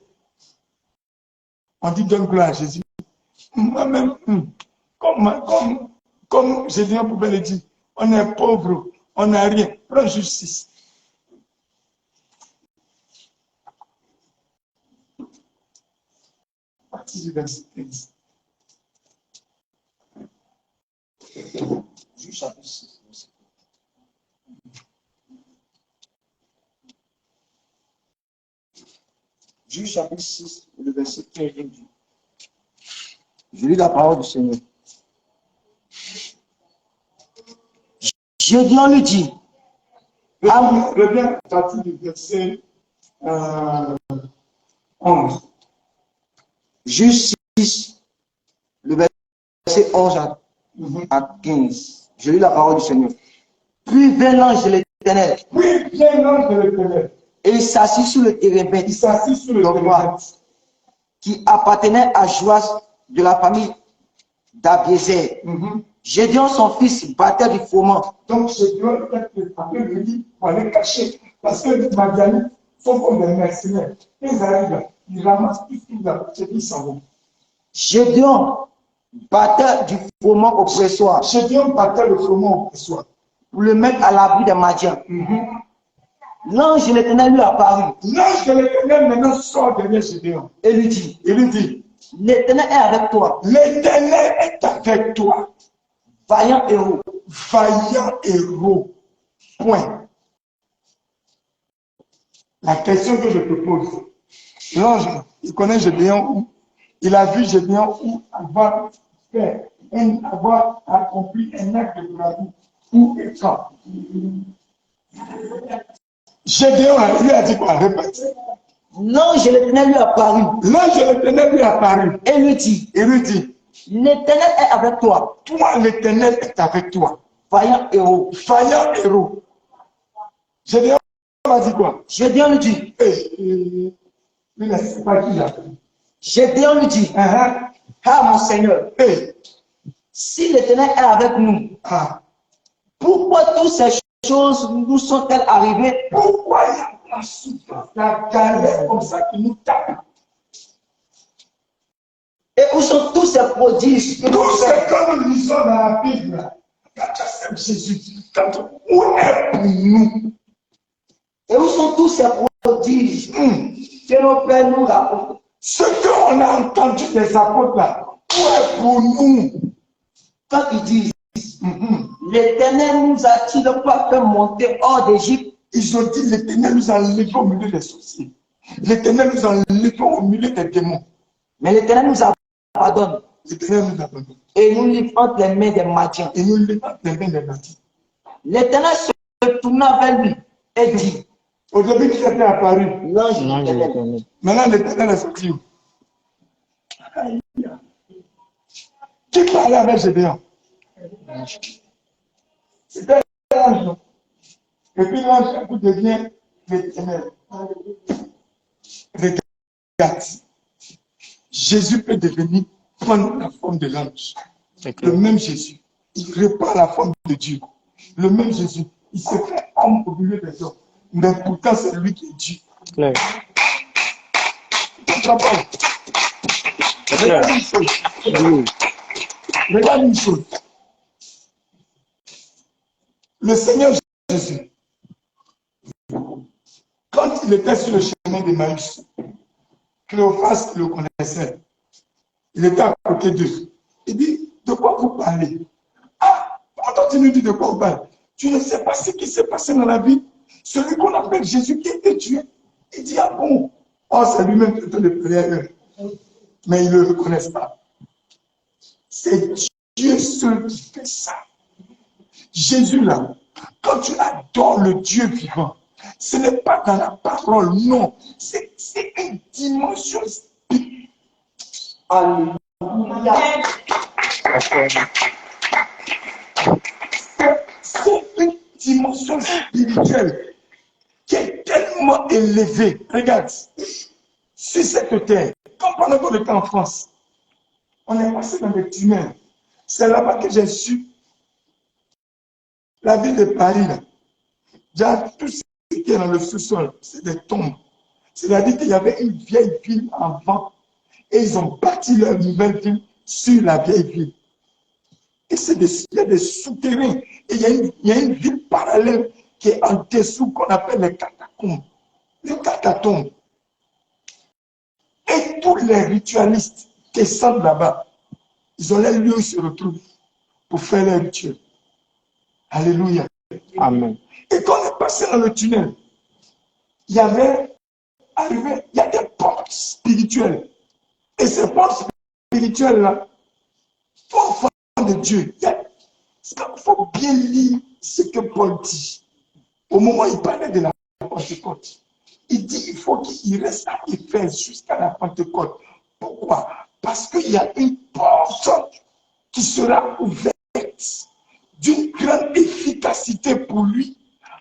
On dit donne gloire à Jésus. Moi-même, comme Gédéon pouvait le dire, on est pauvre, on n'a rien. Prends justice. Partie du verset 15. Juge chapitre 6. Juge chapitre 6, le verset 15 dit. Je lis la parole du Seigneur. Gédéon lui dit. Reviens à partir du verset 11. Juge 6, le verset 11 à 15. Je lis la parole du Seigneur. Puis vint l'ange de l'Éternel. Oui, vient l'ange de l'Éternel. Et il s'assit sur le térébinthe. Il s'assit sur le térébinthe. Qui appartenait à Joas de la famille d'Abiézer. Gédéon, son fils, battait du froment. Donc, Gédéon, après, il dit, pour aller cacher. Parce que les Madianites sont comme des mercenaires. Ils arrivent là, ils ramassent tout ce qu'ils ont, et ils s'en vont. Gédéon battait du froment au pressoir. Gédéon battait le froment au pressoir. Pour le mettre à l'abri des Madians. L'ange de l'Éternel lui apparut. L'ange de l'Éternel maintenant sort derrière Gédéon. Et lui dit, l'Éternel est avec toi. L'Éternel est avec toi. Vaillant héros. Vaillant héros. Point. La question que je te pose, l'ange, il connaît Gédéon où? Il a vu Gédéon où avoir accompli un acte de bravoure. Où et quand? Gédéon lui a dit quoi? Répète. L'ange de l'Éternel lui apparut. L'ange de l'Éternel lui apparut. Et lui dit, l'Éternel est avec toi. Toi, l'Éternel est avec toi. Vaillant héros. Vaillant héros. Gédéon a dit quoi? Gédéon lui dit. Gédéon lui dit. Ah mon Seigneur. Si l'Éternel est avec nous, pourquoi toutes ces choses nous sont-elles arrivées? Pourquoi il y a la souffrance, la galère comme ça qui nous tape? Et où sont tous ces prodiges? Tout ce que nous lisons dans la Bible, quand tu acceptes Jésus, où est pour nous? Et où sont tous ces prodiges que nos pères nous racontent? Ce qu'on a entendu des apôtres là, où est pour nous? Quand ils disent, l'Éternel nous a-t-il pas fait monter hors d'Égypte? Ils ont dit, l'Éternel nous a enlevés au milieu des sorciers. L'Éternel nous a enlevés au milieu des démons. Mais l'Éternel nous abandonne. L'Éternel nous abandonne. Et nous livre entre les mains des Madians. Et nous livre entre les mains des Madians. L'Éternel se tourna vers lui et dit. Au début, qui était apparu? L'ange de l'Éternel. Maintenant, l'Éternel est sorti où? Qui parlait avec Gédéon? C'était l'ange. Et puis l'ange devient l'Éternel. Regarde. Jésus peut devenir, prendre la forme de l'ange. Le même Jésus. Il reprend la forme de Dieu. Le même Jésus. Il se fait homme au milieu des hommes. Mais pourtant, c'est lui qui est Dieu. Claire. Regarde une chose. Regarde une chose. Le Seigneur Jésus, quand il était sur le chemin d'Emmaüs, Cléophas le connaissait. Il était à côté d'eux. Il dit, de quoi vous parlez? Ah, quand tu nous dis de quoi vous parlez, tu ne sais pas ce qui s'est passé dans la vie. Celui qu'on appelle Jésus qui était tué. Il dit, ah bon? Oh, c'est lui-même qui était le premier. Mais ils ne le reconnaissent pas. C'est Dieu seul qui fait ça. Jésus là, quand tu adores le Dieu vivant, ce n'est pas dans la parole, non. C'est une dimension spirituelle. Alléluia. C'est une dimension spirituelle qui est tellement élevée. Regarde, sur cette terre, comme pendant qu'on était en France, on est passé dans des tunnels. C'est là-bas que j'ai su La ville de Paris, là, déjà, tout ce qui est dans le sous-sol, c'est des tombes. C'est-à-dire qu'il y avait une vieille ville avant et ils ont bâti leur nouvelle ville sur la vieille ville. Et il y a des souterrains. Et il y a une ville parallèle qui est en dessous qu'on appelle les catacombes. Les catacombes. Et tous les ritualistes descendent là-bas. Ils ont les lieux où ils se retrouvent pour faire les rituels. Alléluia. Amen. Et quand on est passé dans le tunnel, il y a des portes spirituelles. Et ces portes spirituelles-là, pour enfants de Dieu, il faut bien lire ce que Paul dit. Au moment où il parlait de la Pentecôte, il dit qu'il faut qu'il reste à Éphèse jusqu'à la Pentecôte. Pourquoi? Parce qu'il y a une porte qui sera ouverte d'une grande efficacité pour lui,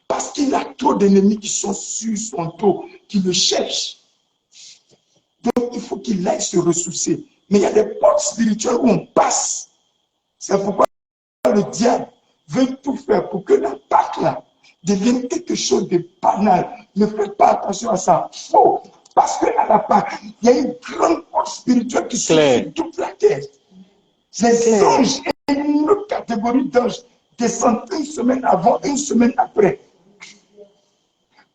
parce qu'il a trop d'ennemis qui sont sur son dos, qui le cherchent. Donc, il faut qu'il aille se ressourcer. Mais il y a des portes spirituelles où on passe. C'est pourquoi le diable veut tout faire pour que la Pâque là devienne quelque chose de banal. Ne faites pas attention à ça. Faux. Parce qu'à la Pâque, il y a une grande porte spirituelle qui s'ouvre sur toute la terre. Les anges et une autre catégorie d'anges descendent une semaine avant, une semaine après.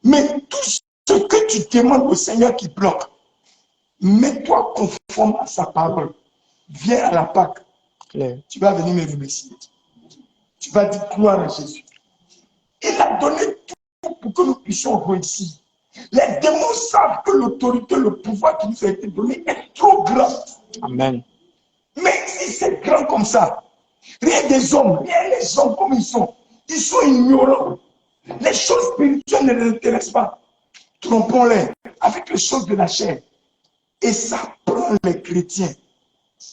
Mais tout ce que tu demandes au Seigneur qui bloque, mets-toi conforme à sa parole. Viens à la Pâque. Tu vas venir me remercier. Tu vas dire gloire à Jésus. Il a donné tout pour que nous puissions réussir. Les démons savent que l'autorité, le pouvoir qui nous a été donné est trop grand. Amen. Mais si c'est grand comme ça, rien des hommes, rien les hommes comme ils sont ignorants. Les choses spirituelles ne les intéressent pas. Trompons-les avec les choses de la chair. Et ça prend les chrétiens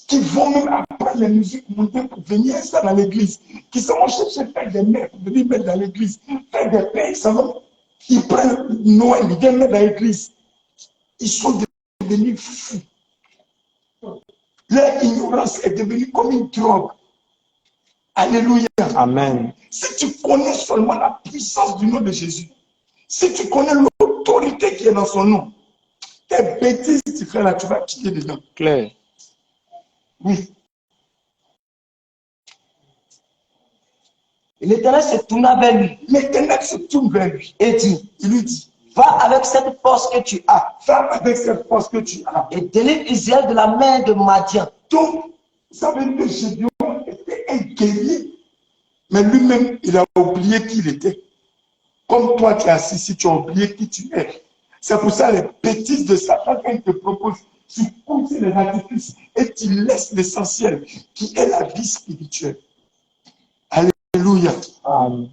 qui vont même apprendre les musiques mondaines pour venir ça dans l'église, qui s'en vont chercher faire des mères pour venir mettre dans l'église, faire des pères, ils prennent Noël, ils viennent mettre dans l'église. Ils sont devenus fous. Leur ignorance est devenue comme une drogue. Alléluia. Amen. Si tu connais seulement la puissance du nom de Jésus, si tu connais l'autorité qui est dans son nom, tes bêtises, tu fais là, tu vas quitter dedans. Claire. Oui. Et l'Éternel se tourna vers lui L'Éternel se tourne vers lui et dit, il lui dit, va avec cette force que tu as va avec cette force que tu as. et délivre Israël de la main de Madian. Donc, ça veut dire que Gédéon était un guerrier, mais lui-même, il a oublié qui il était. Comme toi qui es assis ici, tu as oublié qui tu es. C'est pour ça les bêtises de Satan, quand il te propose, tu coupes les artifices et tu laisses l'essentiel, qui est la vie spirituelle. Alléluia. Amen.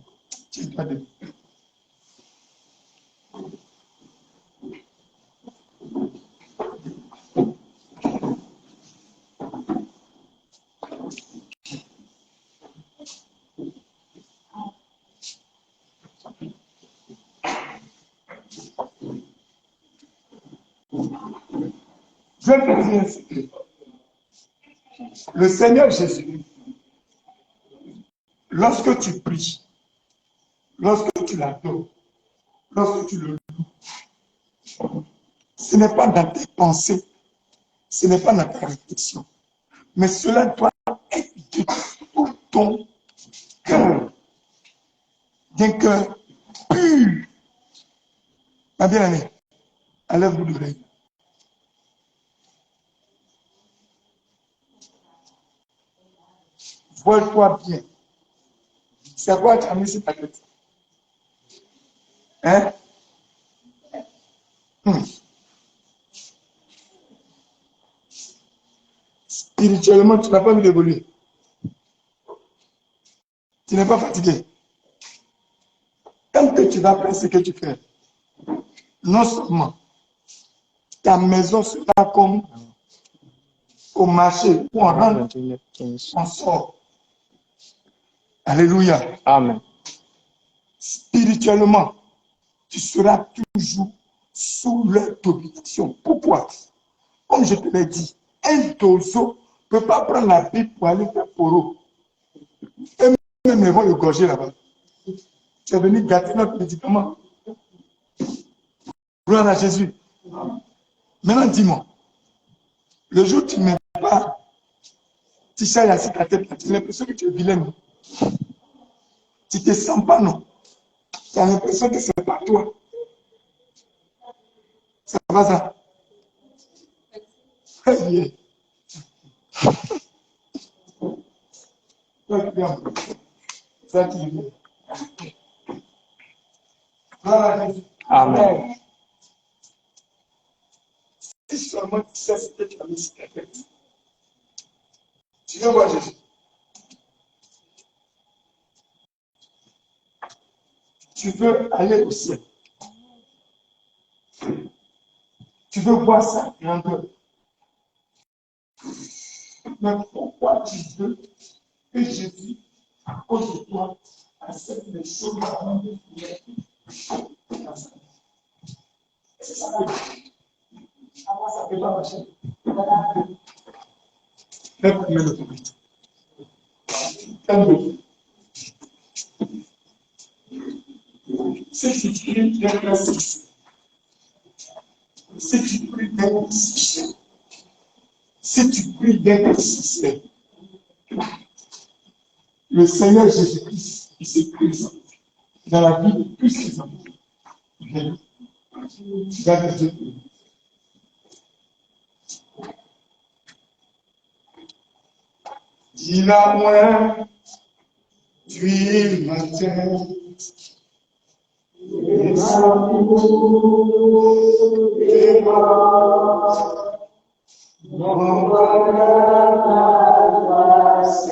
Je vais te dire un secret. Le Seigneur Jésus, lorsque tu pries, lorsque tu l'adores, lorsque tu le loues, ce n'est pas dans tes pensées, ce n'est pas dans ta réflexion, mais cela doit être de tout ton cœur, d'un cœur pur. Ma bien-aimée, enlève-vous l'oreille. Vois-toi bien. C'est quoi tu as mis sur ta tête? Hein? Spirituellement, tu n'as pas vu d'évoluer. Tu n'es pas fatigué. Tant que tu vas faire ce que tu fais, non seulement ta maison sera comme au marché où on rentre, on sort. Alléluia. Amen. Spirituellement, tu seras toujours sous leur domination. Pourquoi? Comme je te l'ai dit, un dozo ne peut pas prendre la Bible pour aller faire poro. Et même ils vont le gorger là-bas. Tu es venu gâter notre médicament. Gloire à Jésus. Maintenant, dis-moi, le jour où tu ne mets pas Tisha Yassi ta tête, tu as l'impression que tu es vilain. Non? Tu ne te sens pas, non? Tu as l'impression que ce n'est pas toi. Ça va, ça? Très bien. Très bien. Ça, tu veux. Gloire à Jésus. Amen. Si seulement tu sais ce que tu as mis sur ta tête, tu veux voir Jésus. Tu veux aller au ciel. Tu veux voir ça grandeur. Mais pourquoi tu veux que Jésus, à cause de toi, accepte les choses avant de finir? C'est ça. Avant, ça ne peut pas marcher. Fais combien de minutes? Si tu pries d'être sincère, si tu pries d'être sincère, si tu pries d'être sincère, le Seigneur Jésus-Christ, il se présente dans la vie de tous ses enfants. Regarde Dieu. Dis-la-moi, tu es ma terre. Et amour et mort, mon bonheur, ma grâce,